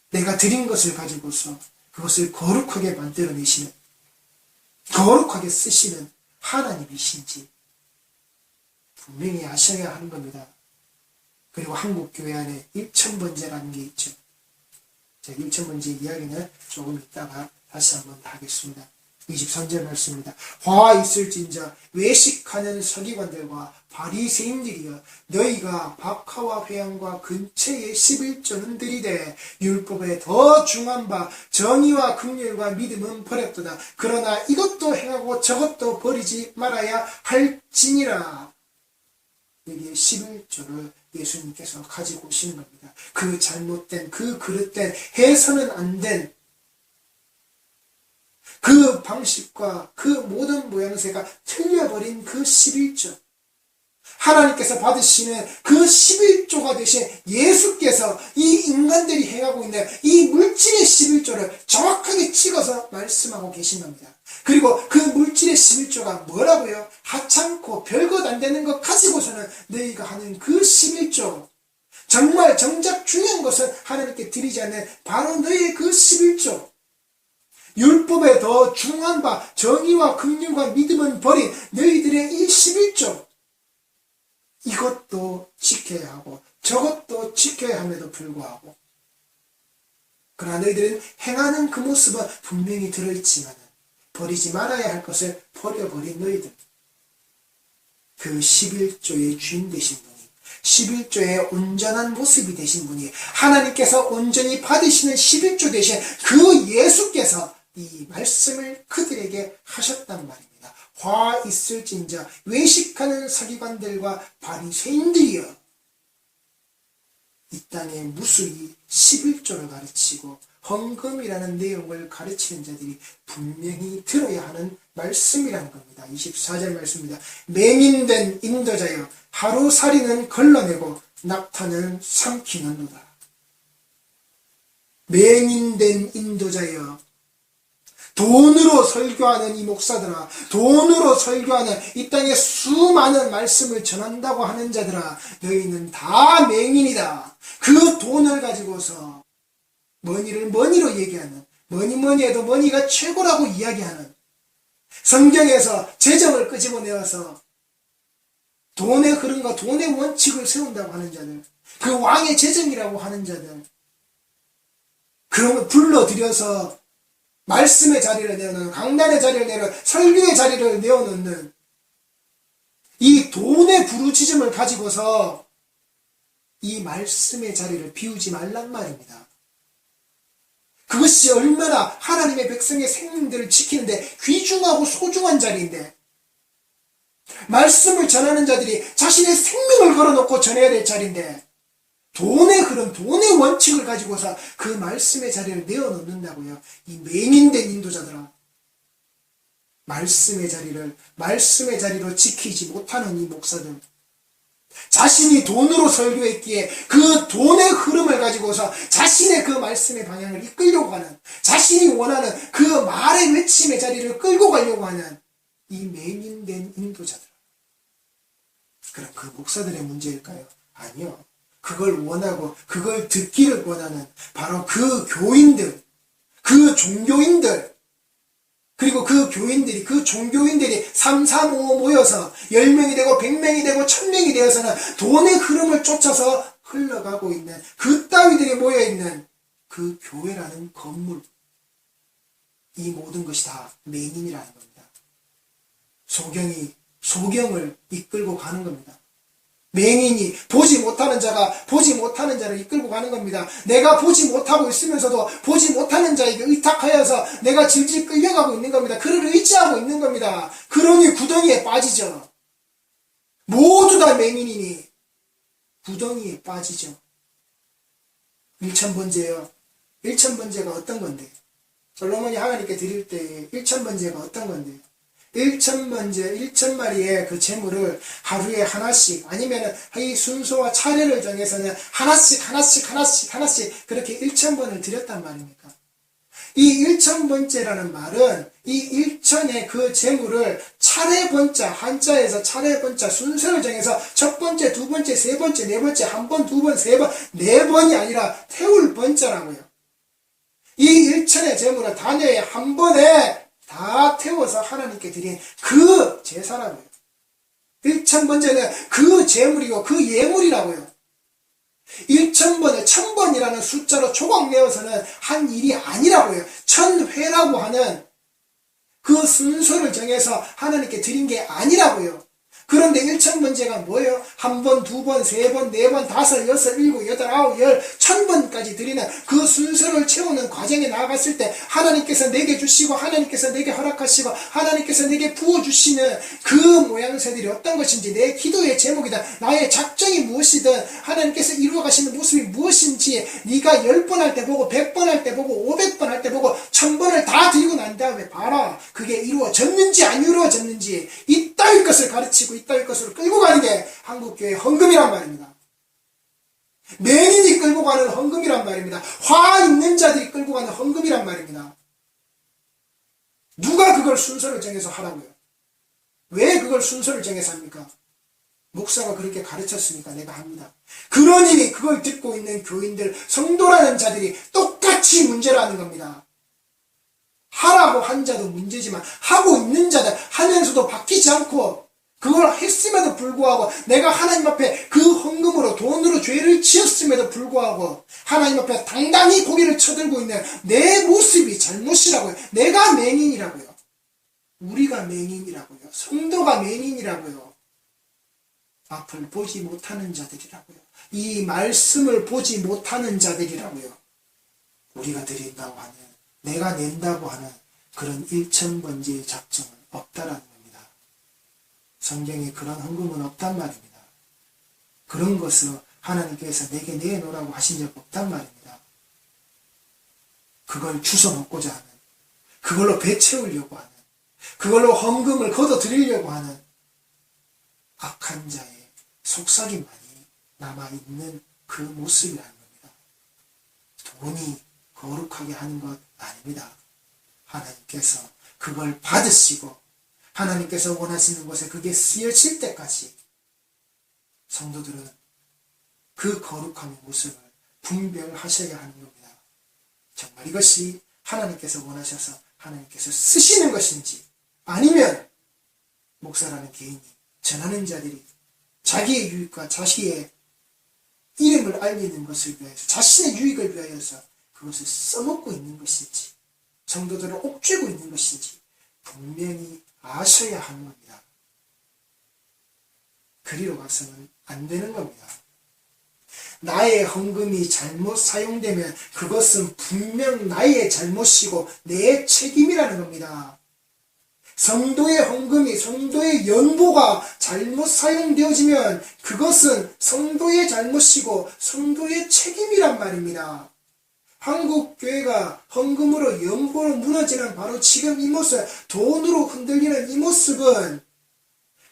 내가 드린 것을 가지고서 그것을 거룩하게 만들어내시는, 거룩하게 쓰시는 하나님이신지 분명히 아셔야 하는 겁니다. 그리고 한국교회 안에 일천번제라는 게 있죠. 제가 일천번제 이야기는 조금 이따가 다시 한번 하겠습니다. 23절 말씀입니다. 화 있을진저 외식하는 서기관들과 바리새인들이여 너희가 박하와 회양과 근처에 11조는 들이되 율법에 더 중한 바 정의와 긍휼과 믿음은 버렸도다. 그러나 이것도 행하고 저것도 버리지 말아야 할지니라. 여기에 11조를 예수님께서 가지고 오시는 겁니다. 그 잘못된, 그 그릇된, 해서는 안 된 그 방식과 그 모든 모양새가 틀려버린 그 11조, 하나님께서 받으시는 그 11조가 되신 예수께서 이 인간들이 행하고 있는 이 물질의 11조를 정확하게 찍어서 말씀하고 계신 겁니다. 그리고 그 물질의 11조가 뭐라고요? 하찮고 별것 안 되는 것 가지고서는 너희가 하는 그 11조, 정말 정작 중요한 것은 하나님께 드리지 않는 바로 너희의 그 11조, 율법에 더 중한 바 정의와 긍휼과 믿음은 버린 너희들의 이 11조, 이것도 지켜야 하고 저것도 지켜야 함에도 불구하고, 그러나 너희들은 행하는 그 모습은 분명히 들어있지만 버리지 말아야 할 것을 버려버린 너희들, 그 11조의 주인 되신 분이, 11조의 온전한 모습이 되신 분이, 하나님께서 온전히 받으시는 11조 되신 그 예수께서 이 말씀을 그들에게 하셨단 말입니다. 화 있을진저 외식하는 서기관들과 바리새인들이여, 이 땅에 무수히 11조를 가르치고 헌금이라는 내용을 가르치는 자들이 분명히 들어야 하는 말씀이라는 겁니다. 24절 말씀입니다. 맹인된 인도자여 하루살이는 걸러내고 낙타는 삼키는도다. 맹인된 인도자여, 돈으로 설교하는 이 목사들아, 돈으로 설교하는 이 땅에 수많은 말씀을 전한다고 하는 자들아, 너희는 다 맹인이다. 그 돈을 가지고서 머니를 머니로 얘기하는, 뭐니 해도 머니가 최고라고 이야기하는, 성경에서 재정을 끄집어내어서 돈의 흐름과 돈의 원칙을 세운다고 하는 자들, 그 왕의 재정이라고 하는 자들, 그런 걸 불러들여서 말씀의 자리를 내어놓는, 강단의 자리를 내어놓는, 설교의 자리를 내어놓는 이 돈의 부르짖음을 가지고서 이 말씀의 자리를 비우지 말란 말입니다. 그것이 얼마나 하나님의 백성의 생명들을 지키는데 귀중하고 소중한 자리인데, 말씀을 전하는 자들이 자신의 생명을 걸어놓고 전해야 될 자리인데, 돈의 흐름, 돈의 원칙을 가지고서 그 말씀의 자리를 내어놓는다고요. 이 맹인된 인도자들아, 말씀의 자리로 지키지 못하는 이 목사들, 자신이 돈으로 설교했기에 그 돈의 흐름을 가지고서 자신의 그 말씀의 방향을 이끌려고 하는, 자신이 원하는 그 말의 외침의 자리를 끌고 가려고 하는 이 맹인된 인도자들, 그럼 그 목사들의 문제일까요? 아니요. 그걸 원하고 그걸 듣기를 원하는 바로 그 교인들, 그 종교인들, 그리고 그 교인들이, 그 종교인들이 3, 4, 5 모여서 10명이 되고 100명이 되고 1000명이 되어서는 돈의 흐름을 쫓아서 흘러가고 있는 그 따위들이 모여있는 그 교회라는 건물, 이 모든 것이 다 맹인이라는 겁니다. 소경을 이끌고 가는 겁니다. 맹인이, 보지 못하는 자가 보지 못하는 자를 이끌고 가는 겁니다. 내가 보지 못하고 있으면서도 보지 못하는 자에게 의탁하여서 내가 질질 끌려가고 있는 겁니다. 그를 의지하고 있는 겁니다. 그러니 구덩이에 빠지죠. 모두 다 맹인이니 구덩이에 빠지죠. 일천번제요. 일천번제가 어떤 건데? 솔로몬이 하나님께 드릴 때 일천번제가 어떤 건데? 1000마리의 그 제물을 하루에 하나씩, 아니면 이 순서와 차례를 정해서는 하나씩 그렇게 1000번을 드렸단 말입니까? 이 1000번째라는 말은 이 1000의 그 제물을 차례번자, 한자에서 차례번자 순서를 정해서 첫 번째, 두 번째, 세 번째, 네 번째, 한 번, 두 번, 세 번, 네 번이 아니라 태울 번자라고요. 이 1000의 제물을 단회에 한 번에 다 태워서 하나님께 드린 그 제사라고요. 1000번째는 그 제물이고 그 예물이라고요. 1000번을 1000번이라는 숫자로 조각 내어서는 한 일이 아니라고요. 1000회라고 하는 그 순서를 정해서 하나님께 드린 게 아니라고요. 그런데 1000번째가 뭐예요? 한 번, 두 번, 세 번, 네 번, 다섯, 여섯, 일곱, 여덟, 아홉, 열, 1000번까지 드리는 그 순서를 채우는 과정에 나아갔을 때 하나님께서 내게 주시고 하나님께서 내게 허락하시고 하나님께서 내게 부어주시는 그 모양새들이 어떤 것인지, 내 기도의 제목이다, 나의 작정이 무엇이든 하나님께서 이루어가시는 모습이 무엇인지 네가 10번 할 때 보고 100번 할 때 보고 500번 할 때 보고 1000번을 다 드리고 난 다음에 봐라, 그게 이루어졌는지 안 이루어졌는지. 이따위 것을 가르치고 이따위 것으로 끌고 가는 게 한국교회 헌금이란 말입니다. 맹인이 끌고 가는 헌금이란 말입니다. 화 있는 자들이 끌고 가는 헌금이란 말입니다. 누가 그걸 순서를 정해서 하라고요? 왜 그걸 순서를 정해서 합니까? 목사가 그렇게 가르쳤으니까 내가 합니다. 그러니 그걸 듣고 있는 교인들, 성도라는 자들이 똑같이 문제라는 겁니다. 하라고 한 자도 문제지만 하고 있는 자들, 하면서도 바뀌지 않고 그걸 했음에도 불구하고 내가 하나님 앞에 그 헌금으로, 돈으로 죄를 지었음에도 불구하고 하나님 앞에 당당히 고개를 쳐들고 있는 내 모습이 잘못이라고요. 내가 맹인이라고요. 우리가 맹인이라고요. 성도가 맹인이라고요. 앞을 보지 못하는 자들이라고요. 이 말씀을 보지 못하는 자들이라고요. 우리가 드린다고 하는, 내가 낸다고 하는 그런 1000번제의 작정은 없다라는 겁니다. 성경에 그런 헌금은 없단 말입니다. 그런 것을 하나님께서 내게 내놓으라고 하신 적 없단 말입니다. 그걸 주워 먹고자 하는, 그걸로 배 채우려고 하는, 그걸로 헌금을 걷어들이려고 하는 악한 자의 속삭임만이 남아있는 그 모습이라는 겁니다. 돈이 거룩하게 하는 것 아닙니다. 하나님께서 그걸 받으시고 하나님께서 원하시는 곳에 그게 쓰여질 때까지 성도들은 그 거룩함의 모습을 분별하셔야 하는 겁니다. 정말 이것이 하나님께서 원하셔서 하나님께서 쓰시는 것인지, 아니면 목사라는 개인이, 전하는 자들이 자기의 유익과 자기의 이름을 알리는 것을 위하여서, 자신의 유익을 위하여서 그것을 써먹고 있는 것인지, 성도들을 옥죄고 있는 것인지 분명히 아셔야 하는 겁니다. 그리로 가서는 안 되는 겁니다. 나의 헌금이 잘못 사용되면 그것은 분명 나의 잘못이고 내 책임이라는 겁니다. 성도의 헌금이, 성도의 연보가 잘못 사용되어지면 그것은 성도의 잘못이고 성도의 책임이란 말입니다. 한국 교회가 헌금으로 연보로 무너지는 바로 지금 이 모습, 돈으로 흔들리는 이 모습은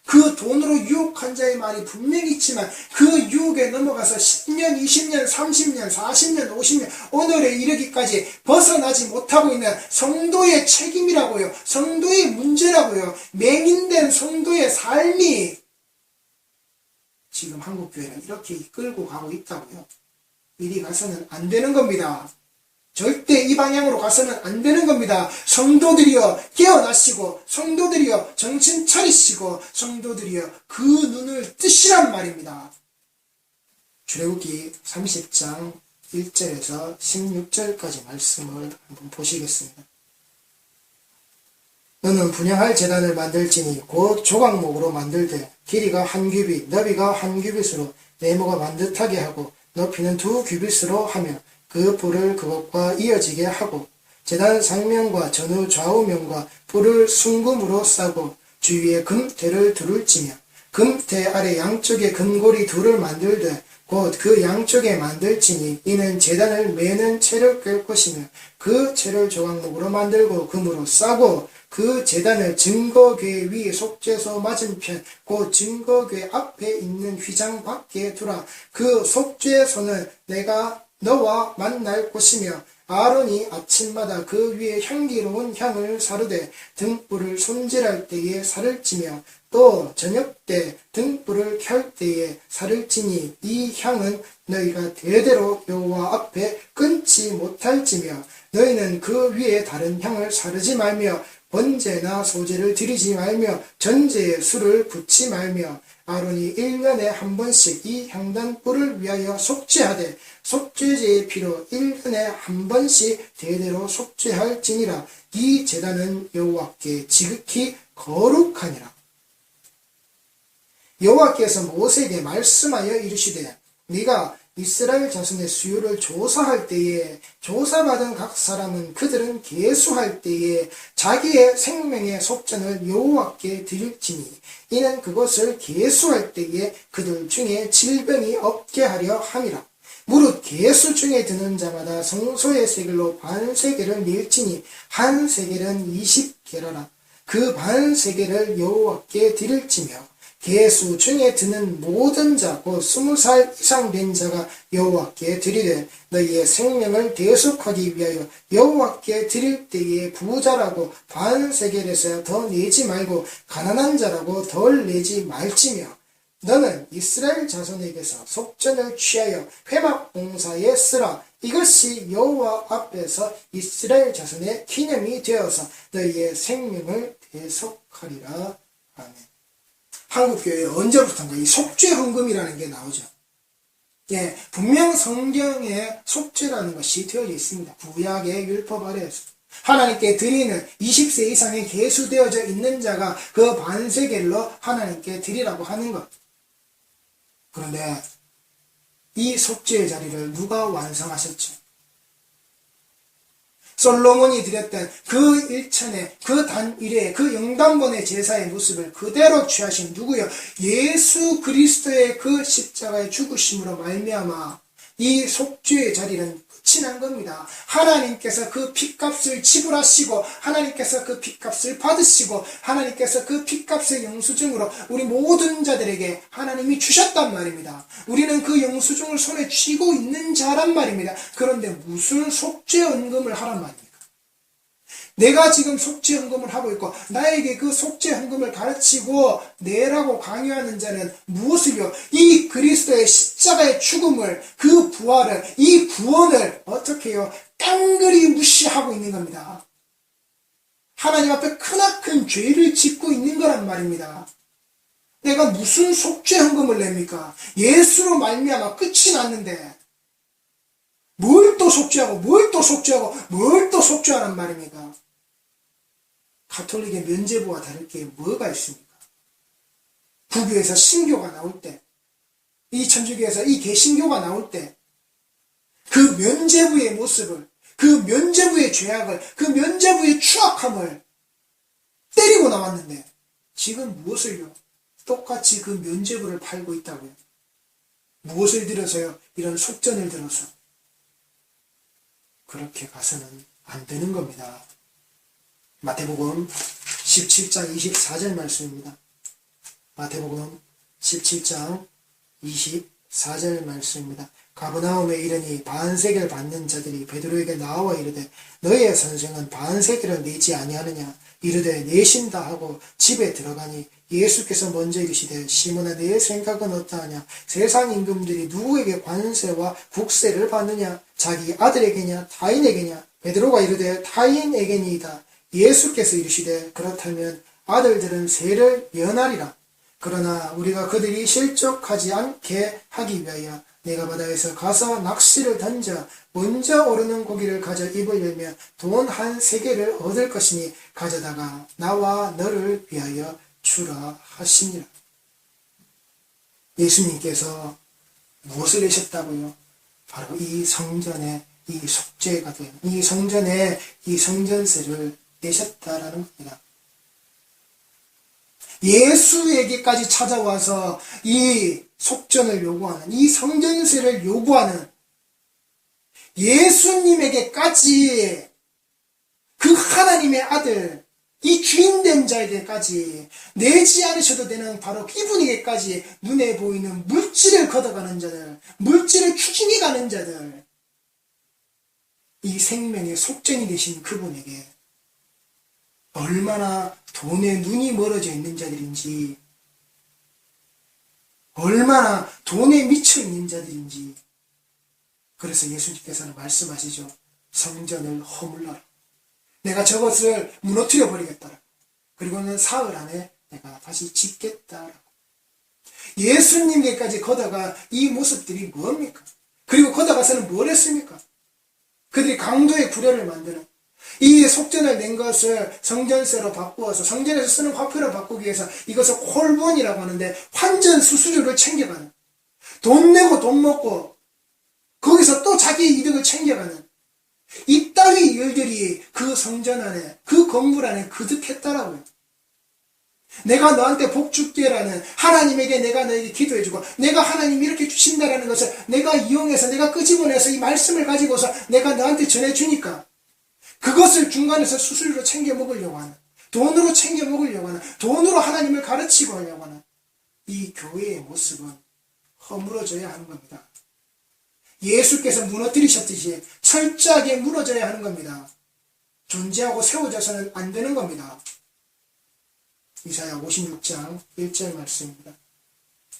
그 돈으로 유혹한 자의 말이 분명히 있지만 그 유혹에 넘어가서 10년, 20년, 30년, 40년, 50년 오늘에 이르기까지 벗어나지 못하고 있는 성도의 책임이라고요. 성도의 문제라고요. 맹인된 성도의 삶이 지금 한국교회는 이렇게 이끌고 가고 있다고요. 이리 가서는 안 되는 겁니다. 절대 이 방향으로 가서는 안 되는 겁니다. 성도들이여 깨어나시고 성도들이여 정신 차리시고 성도들이여 그 눈을 뜨시란 말입니다. 출애굽기 30장 1절에서 16절까지 말씀을 한번 보시겠습니다. 너는 분향할 제단을 만들지니 곧 조각목으로 만들되 길이가 한 규빗 너비가 한 규빗으로 네모가 반듯하게 하고 높이는 2규빗으로 하며 그 뿔을 그것과 이어지게 하고 제단 상면과 전후 좌우면과 뿔을 순금으로 싸고 주위에 금태를 둘을 찌며 금태 아래 양쪽에 금고리 둘을 만들되 곧 그 양쪽에 만들지니 이는 제단을 매는 채를 꿰 것이며 그 채를 조각목으로 만들고 금으로 싸고 그 제단을 증거궤 위 속죄소 맞은편 곧 증거궤 앞에 있는 휘장 밖에 두라. 그 속죄소는 내가 너와 만날 곳이며 아론이 아침마다 그 위에 향기로운 향을 사르되 등불을 손질할 때에 살을 찌며 또 저녁 때 등불을 켤 때에 살을 찌니 이 향은 너희가 대대로 여호와 앞에 끊지 못할지며 너희는 그 위에 다른 향을 사르지 말며 번제나 소제를 드리지 말며 전제에 술을 붓지 말며 아론이 1년에 한 번씩 이 향단불을 위하여 속죄하되 속죄제의 피로 1년에 한 번씩 대대로 속죄할지니라. 이 제단은 여호와께 지극히 거룩하니라. 여호와께서 모세에게 말씀하여 이르시되 네가 이스라엘 자손의 수요를 조사할 때에 조사받은 각 사람은 그들은 계수할 때에 자기의 생명의 속전을 여호와께 드릴지니 이는 그것을 계수할 때에 그들 중에 질병이 없게 하려 함이라. 무릇 계수 중에 드는 자마다 성소의 세겔로 반세겔을 낼지니 한 세겔은 20게라라. 그 반세겔을 여호와께 드릴지며 계수 중에 드는 모든 자 곧 20살 이상 된 자가 여호와께 드리되 너희의 생명을 대속하기 위하여 여호와께 드릴 때에 부자라고 반세겔에서 더 내지 말고 가난한 자라고 덜 내지 말지며 너는 이스라엘 자손에게서 속전을 취하여 회막 봉사에 쓰라. 이것이 여호와 앞에서 이스라엘 자손의 기념이 되어서 너희의 생명을 대속하리라. 아멘. 한국교회에 언제부턴가 이 속죄 헌금이라는 게 나오죠. 예, 분명 성경에 속죄라는 것이 되어져 있습니다. 구약의 율법 아래에서. 하나님께 드리는 20세 이상의 계수되어져 있는 자가 그 반세겔로 하나님께 드리라고 하는 것. 그런데 이 속죄의 자리를 누가 완성하셨죠? 솔로몬이 드렸던 그 일천의 그 단일의 그 영단번의 제사의 모습을 그대로 취하신 누구요? 예수 그리스도의 그 십자가의 죽으심으로 말미암아 이 속죄의 자리는 끝이 난 겁니다. 하나님께서 그 핏값을 지불하시고 하나님께서 그 핏값을 받으시고 하나님께서 그 핏값의 영수증으로 우리 모든 자들에게 하나님이 주셨단 말입니다. 우리는 그 영수증을 손에 쥐고 있는 자란 말입니다. 그런데 무슨 속죄 헌금을 하란 말입니까? 내가 지금 속죄 헌금을 하고 있고 나에게 그 속죄 헌금을 가르치고 내라고 강요하는 자는 무엇을요? 이 그리스도의 십자가의 죽음을, 그 부활을, 이 구원을 어떻게 해요? 깡그리 무시하고 있는 겁니다. 하나님 앞에 크나큰 죄를 짓고 있는 거란 말입니다. 내가 무슨 속죄 헌금을 냅니까? 예수로 말미암아 끝이 났는데 뭘 또 속죄하고 뭘 또 속죄하고 뭘 또 속죄하란 말입니까? 가톨릭의 면죄부와 다를 게 뭐가 있습니까? 부교에서 신교가 나올 때 이 천주교에서 이 개신교가 나올 때 그 면죄부의 모습을, 그 면죄부의 죄악을, 그 면죄부의 추악함을 때리고 나왔는데 지금 무엇을요? 똑같이 그 면죄부를 팔고 있다고요. 무엇을 들어서요? 이런 속전을 들어서. 그렇게 가서는 안 되는 겁니다. 마태복음 17장 24절 말씀입니다. 마태복음 17장 24절 말씀입니다. 가버나움에 이르니 반세계를 받는 자들이 베드로에게 나와 이르되 너희의 선생은 반세계를 내지 아니하느냐 이르되 내신다 하고 집에 들어가니 예수께서 먼저 이르시되 시몬아 내 생각은 어떠하냐 세상 임금들이 누구에게 관세와 국세를 받느냐 자기 아들에게냐 타인에게냐 베드로가 이르되 타인에게니이다. 예수께서 이르시되 그렇다면 아들들은 세를 면하리라. 그러나 우리가 그들이 실족하지 않게 하기 위하여 내가 바다에서 가서 낚시를 던져 먼저 오르는 고기를 가져 입을 열며 돈 한 세개를 얻을 것이니 가져다가 나와 너를 위하여 주라 하시니라. 예수님께서 무엇을 내셨다고요? 바로 이 성전의 이 속죄가 된 이 성전의 이 성전세를 내셨다라는 겁니다. 예수에게까지 찾아와서 이 속전을 요구하는, 이 성전세를 요구하는 예수님에게까지 그 하나님의 아들, 이 주인된 자에게까지 내지 않으셔도 되는 바로 이분에게까지 눈에 보이는 물질을 걷어가는 자들, 물질을 추진해가는 자들, 이 생명의 속전이 되신 그분에게 얼마나 돈에 눈이 멀어져 있는 자들인지, 얼마나 돈에 미쳐 있는 자들인지. 그래서 예수님께서는 말씀하시죠. 성전을 허물러라. 내가 저것을 무너뜨려 버리겠다. 그리고는 사흘 안에 내가 다시 짓겠다. 예수님께까지 걷어가 이 모습들이 뭡니까? 그리고 걷어가서는 뭘 했습니까? 그들이 강도의 구려를 만드는 이 속전을 낸 것을 성전세로 바꾸어서 성전에서 쓰는 화폐로 바꾸기 위해서 이것을 콜본이라고 하는데 환전 수수료를 챙겨가는, 돈 내고 돈 먹고 거기서 또 자기 이득을 챙겨가는 이따위 일들이 그 성전 안에, 그 건물 안에 그득했다라고요. 내가 너한테 복 줄게라는, 하나님에게 내가 너에게 기도해주고 내가 하나님 이렇게 주신다라는 것을 내가 이용해서 내가 끄집어내서 이 말씀을 가지고서 내가 너한테 전해주니까 그것을 중간에서 수수료로 챙겨 먹으려고 하는, 돈으로 챙겨 먹으려고 하는, 돈으로 하나님을 가르치고 하려고 하는 이 교회의 모습은 허물어져야 하는 겁니다. 예수께서 무너뜨리셨듯이 철저하게 무너져야 하는 겁니다. 존재하고 세워져서는 안 되는 겁니다. 이사야 56장 1절 말씀입니다.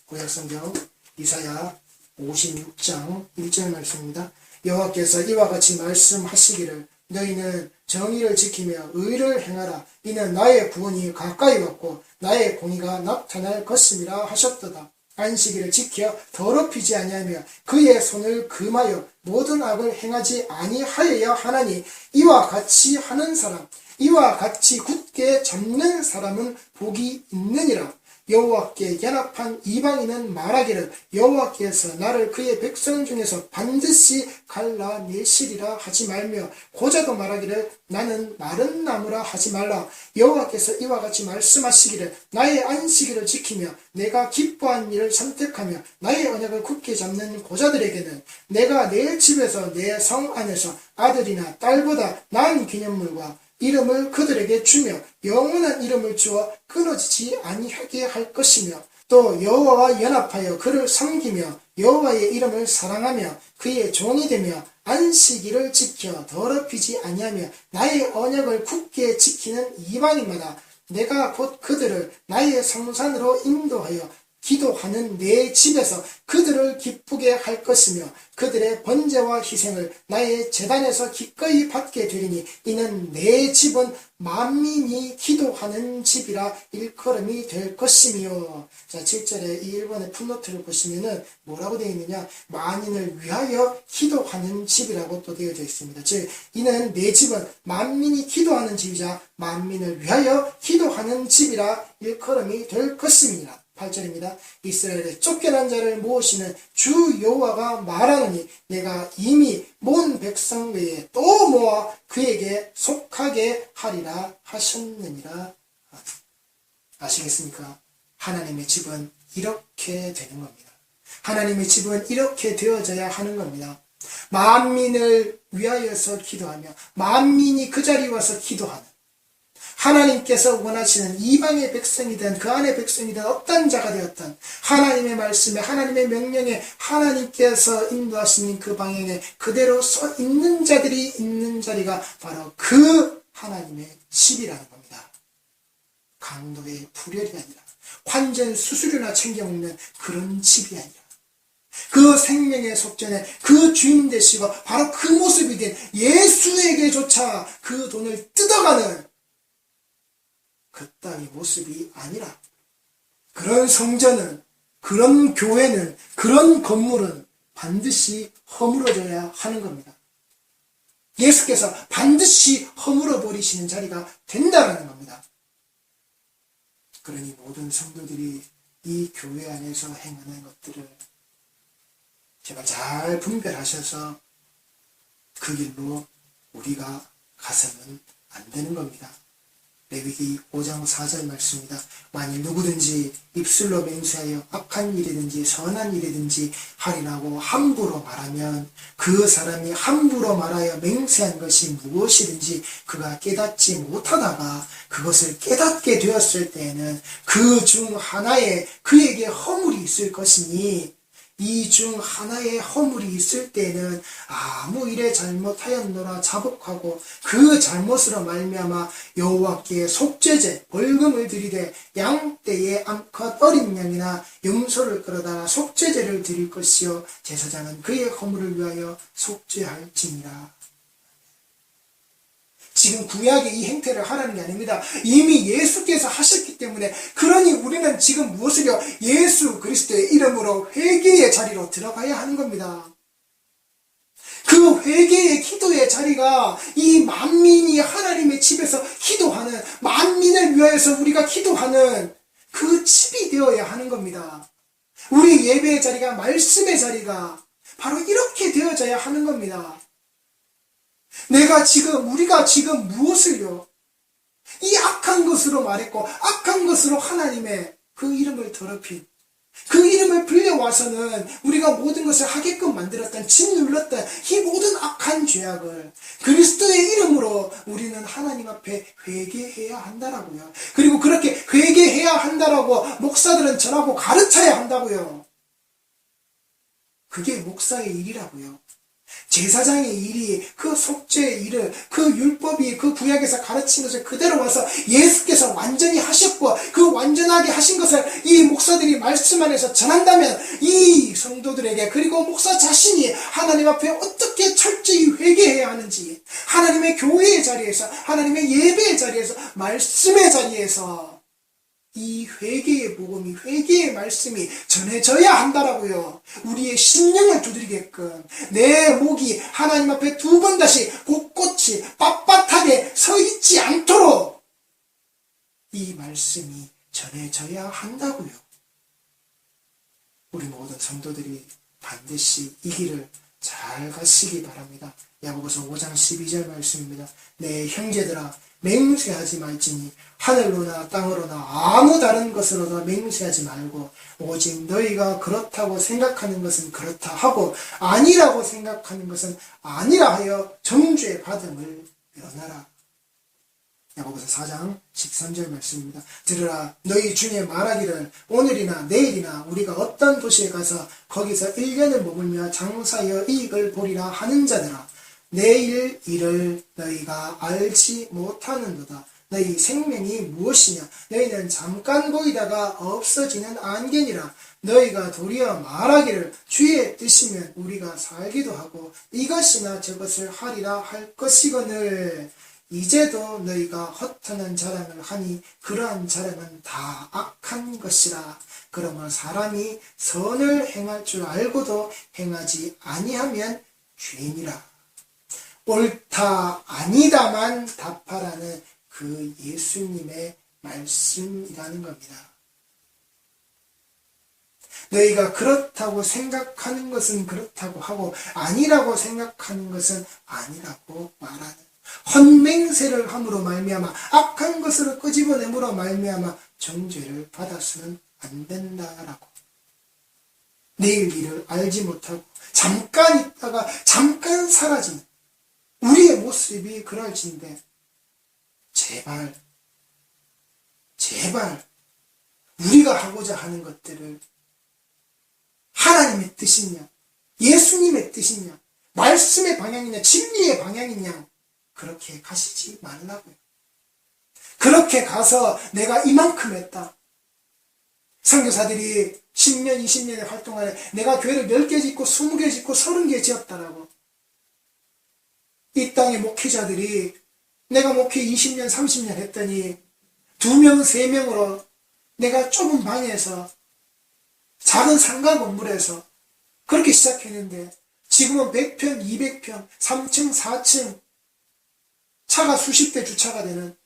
구약성경 이사야 56장 1절 말씀입니다. 여호와께서 이와 같이 말씀하시기를 너희는 정의를 지키며 의를 행하라. 이는 나의 구원이 가까이 왔고 나의 공의가 나타날 것임이라 하셨도다. 안식일을 지켜 더럽히지 아니하며 그의 손을 금하여 모든 악을 행하지 아니하여야 하나니 이와 같이 하는 사람, 이와 같이 굳게 잡는 사람은 복이 있느니라. 여호와께 연합한 이방인은 말하기를 여호와께서 나를 그의 백성 중에서 반드시 갈라내시리라 하지 말며 고자도 말하기를 나는 마른 나무라 하지 말라. 여호와께서 이와 같이 말씀하시기를 나의 안식일을 지키며 내가 기뻐한 일을 선택하며 나의 언약을 굳게 잡는 고자들에게는 내가 내 집에서 내 성 안에서 아들이나 딸보다 나은 기념물과 이름을 그들에게 주며 영원한 이름을 주어 끊어지지 아니하게 할 것이며 또 여호와와 연합하여 그를 섬기며 여호와의 이름을 사랑하며 그의 종이 되며 안식일을 지켜 더럽히지 아니하며 나의 언약을 굳게 지키는 이방인마다 내가 곧 그들을 나의 성산으로 인도하여 기도하는 내 집에서 그들을 기쁘게 할 것이며 그들의 번제와 희생을 나의 제단에서 기꺼이 받게 되리니 이는 내 집은 만민이 기도하는 집이라 일컬음이 될 것이며. 자, 7절에 이 1번의 풋노트를 보시면은 뭐라고 되어 있느냐, 만인을 위하여 기도하는 집이라고 또 되어져 있습니다. 즉 이는 내 집은 만민이 기도하는 집이자 만민을 위하여 기도하는 집이라 일컬음이 될 것입니다. 8절입니다. 이스라엘의 쫓겨난 자를 모으시는 주 여호와가 말하노니 내가 이미 모은 백성 외에 또 모아 그에게 속하게 하리라 하셨느니라. 아시겠습니까? 하나님의 집은 이렇게 되는 겁니다. 하나님의 집은 이렇게 되어져야 하는 겁니다. 만민을 위하여서 기도하며 만민이 그 자리에 와서 기도하는, 하나님께서 원하시는 이방의 백성이든 그 안의 백성이든 어떤 자가 되었든 하나님의 말씀에, 하나님의 명령에, 하나님께서 인도하시는 그 방향에 그대로 서 있는 자들이 있는 자리가 바로 그 하나님의 집이라는 겁니다. 강도의 불혈이 아니라 환전 수수료나 챙겨 먹는 그런 집이 아니라 그 생명의 속전에 그 주인 되시고 바로 그 모습이 된 예수에게조차 그 돈을 뜯어가는 그 땅의 모습이 아니라, 그런 성전은, 그런 교회는, 그런 건물은 반드시 허물어져야 하는 겁니다. 예수께서 반드시 허물어 버리시는 자리가 된다라는 겁니다. 그러니 모든 성도들이 이 교회 안에서 행하는 것들을 제발 잘 분별하셔서 그 길로 우리가 가서는 안 되는 겁니다. 레위기 5장 4절 말씀입니다. 만일 누구든지 입술로 맹세하여 악한 일이든지 선한 일이든지 하리라고 함부로 말하면 그 사람이 함부로 말하여 맹세한 것이 무엇이든지 그가 깨닫지 못하다가 그것을 깨닫게 되었을 때에는 그 중 하나에 그에게 허물이 있을 것이니, 이 중 하나의 허물이 있을 때에는 아무 일에 잘못하였노라 자복하고 그 잘못으로 말미암아 여호와께 속죄제 벌금을 드리되 양떼의 암컷 어린 양이나 염소를 끌어다가 속죄제를 드릴 것이요 제사장은 그의 허물을 위하여 속죄할지니라. 지금 구약의 이 행태를 하라는 게 아닙니다. 이미 예수께서 하셨기 때문에, 그러니 우리는 지금 무엇을요? 예수 그리스도의 이름으로 회개의 자리로 들어가야 하는 겁니다. 그 회개의 기도의 자리가 이 만민이 하나님의 집에서 기도하는, 만민을 위하여서 우리가 기도하는 그 집이 되어야 하는 겁니다. 우리 예배의 자리가, 말씀의 자리가 바로 이렇게 되어져야 하는 겁니다. 우리가 지금 무엇을요? 이 악한 것으로 말했고, 악한 것으로 하나님의 그 이름을 더럽힌, 그 이름을 빌려와서는 우리가 모든 것을 하게끔 만들었던, 짓눌렀던 이 모든 악한 죄악을 그리스도의 이름으로 우리는 하나님 앞에 회개해야 한다라고요. 그리고 그렇게 회개해야 한다라고 목사들은 전하고 가르쳐야 한다고요. 그게 목사의 일이라고요. 제사장의 일이, 그 속죄의 일을, 그 율법이 그 구약에서 가르친 것을 그대로 와서 예수께서 완전히 하셨고 그 완전하게 하신 것을 이 목사들이 말씀 안에서 전한다면 이 성도들에게, 그리고 목사 자신이 하나님 앞에 어떻게 철저히 회개해야 하는지, 하나님의 교회의 자리에서, 하나님의 예배의 자리에서, 말씀의 자리에서 이 회개의 복음이, 회개의 말씀이 전해져야 한다라고요. 우리의 심령을 두드리게끔 내 목이 하나님 앞에 두 번 다시 곳곳이 빳빳하게 서 있지 않도록 이 말씀이 전해져야 한다고요. 우리 모든 성도들이 반드시 이 길을 잘 가시기 바랍니다. 야고보서 5장 12절 말씀입니다. 내 형제들아, 맹세하지 말지니 하늘로나 땅으로나 아무 다른 것으로도 맹세하지 말고 오직 너희가 그렇다고 생각하는 것은 그렇다 하고 아니라고 생각하는 것은 아니라 하여 정죄 받음을 면하라. 야고보서 4장 13절 말씀입니다. 들으라, 너희 중에 말하기를 오늘이나 내일이나 우리가 어떤 도시에 가서 거기서 1년을 머물며 장사하여 이익을 보리라 하는 자들아, 내일 일을 너희가 알지 못하는도다. 너희 생명이 무엇이냐? 너희는 잠깐 보이다가 없어지는 안개니라. 너희가 도리어 말하기를 주의 뜻이면 우리가 살기도 하고 이것이나 저것을 하리라 할 것이거늘 이제도 너희가 허탄한 자랑을 하니 그러한 자랑은 다 악한 것이라. 그러므로 사람이 선을 행할 줄 알고도 행하지 아니하면 죄니라. 옳다 아니다만 답하라는 그 예수님의 말씀이라는 겁니다. 너희가 그렇다고 생각하는 것은 그렇다고 하고 아니라고 생각하는 것은 아니라고 말하는 헛맹세를 함으로 말미암아 악한 것을 끄집어내므로 말미암아 정죄를 받아서는 안 된다라고. 내일 일을 알지 못하고 잠깐 있다가 잠깐 사라지는 우리의 모습이 그럴진데 제발 우리가 하고자 하는 것들을 하나님의 뜻이냐 예수님의 뜻이냐 말씀의 방향이냐 진리의 방향이냐 그렇게 가시지 말라고요. 그렇게 가서 내가 이만큼 했다. 선교사들이 10년 20년의 활동 안에 내가 교회를 10개 짓고 20개 짓고 30개 지었다라고. 이 땅의 목회자들이 내가 목회 20년 30년 했더니 2명 3명으로 내가 좁은 방에서 작은 상가 건물에서 그렇게 시작했는데 지금은 100평 200평 3층 4층 차가 수십 대 주차가 되는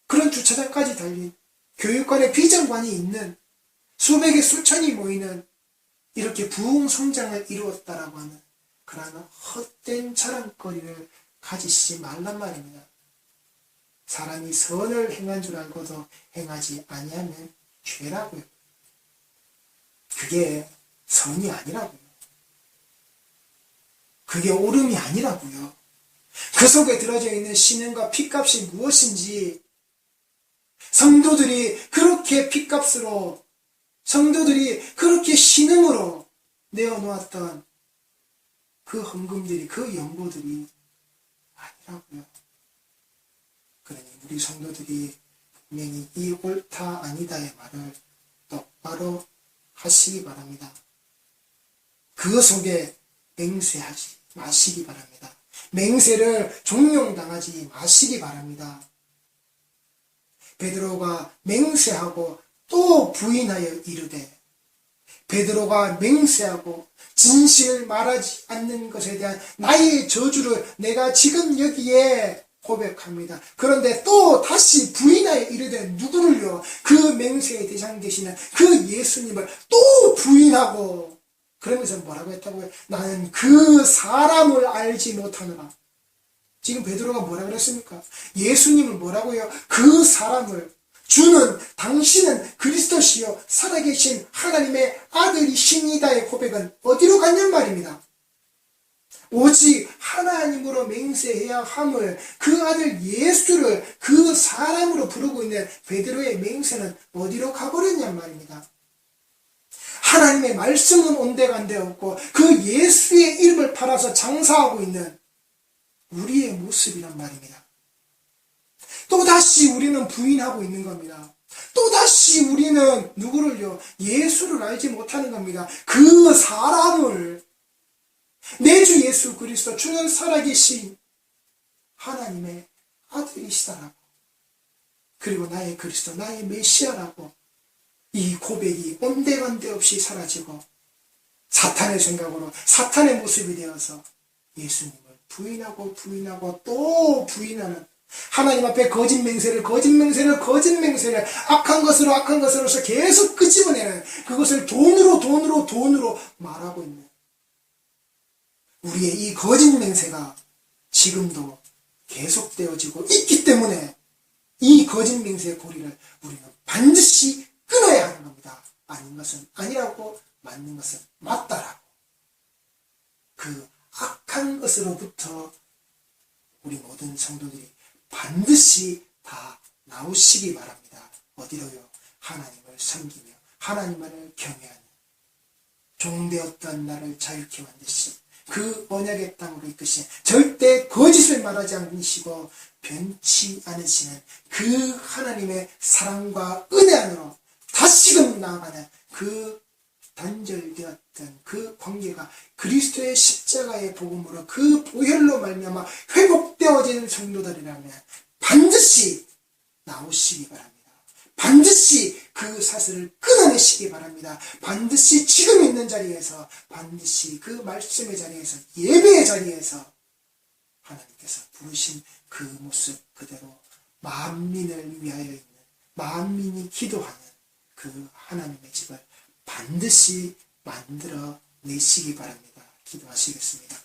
그런 주차장까지 달린 교육관에 비전관이 있는 수백에 수천이 모이는 이렇게 부흥 성장을 이루었다라고 하는 그러한 헛된 자랑거리를 가지시지 말란 말입니다. 사람이 선을 행한 줄 알고도 행하지 아니하면 죄라고요. 그게 선이 아니라고요. 그게 옳음이 아니라고요. 그 속에 들어져 있는 신앙과 피값이 무엇인지 성도들이 그렇게 피값으로 성도들이 그렇게 신음으로 내어놓았던 그 헌금들이 그 연고들이 아니라고요. 그러니 우리 성도들이 분명히 이 옳다 아니다의 말을 똑바로 하시기 바랍니다. 그 속에 맹세하지 마시기 바랍니다. 맹세를 종용당하지 마시기 바랍니다. 베드로가 맹세하고 또 부인하여 이르되 베드로가 맹세하고 진실을 말하지 않는 것에 대한 나의 저주를 내가 지금 여기에 고백합니다. 그런데 또 다시 부인하여 이르되 누구를요? 그 맹세의 대상 되시는 그 예수님을 또 부인하고 그러면서 뭐라고 했다고요? 나는 그 사람을 알지 못하노라. 지금 베드로가 뭐라 그랬습니까? 예수님을 뭐라고요? 그 사람을 주는 당신은 그리스도시요 살아계신 하나님의 아들이십니다의 고백은 어디로 갔냔 말입니다. 오직 하나님으로 맹세해야 함을 그 아들 예수를 그 사람으로 부르고 있는 베드로의 맹세는 어디로 가버렸냔 말입니다. 하나님의 말씀은 온데간데 없고 그 예수의 이름을 팔아서 장사하고 있는 우리의 모습이란 말입니다. 또다시 우리는 부인하고 있는 겁니다. 또다시 우리는 누구를요? 예수를 알지 못하는 겁니다. 그 사람을 내 주 예수 그리스도 주는 살아계신 하나님의 아들이시다라고 그리고 나의 그리스도 나의 메시아라고 이 고백이 온데간데 없이 사라지고 사탄의 생각으로 사탄의 모습이 되어서 예수님을 부인하고 또 부인하는 하나님 앞에 거짓 맹세를 악한 것으로서 계속 끄집어내는 그것을 돈으로 말하고 있는 우리의 이 거짓 맹세가 지금도 계속되어지고 있기 때문에 이 거짓 맹세의 고리를 우리는 반드시 끊어야 하는 겁니다. 아닌 것은 아니라고 맞는 것은 맞다라고 그 악한 것으로부터 우리 모든 성도들이 반드시 다 나오시기 바랍니다. 어디로요? 하나님을 섬기며 하나님만을 경외하는 종되었던 나를 자유케 만드신 그 언약의 땅으로 이끄신 절대 거짓을 말하지 않으시고 변치 않으시는 그 하나님의 사랑과 은혜 안으로 다시금 나아가는 그 단절되었던 그 관계가 그리스도의 십자가의 복음으로 그 보혈로 말미암아 회복되어진 성도들이라면 반드시 나오시기 바랍니다. 반드시 그 사슬을 끊어내시기 바랍니다. 반드시 지금 있는 자리에서 반드시 그 말씀의 자리에서 예배의 자리에서 하나님께서 부르신 그 모습 그대로 만민을 위하여 있는 만민이 기도하는 그 하나님의 집을 반드시 만들어 내시기 바랍니다. 기도하시겠습니다.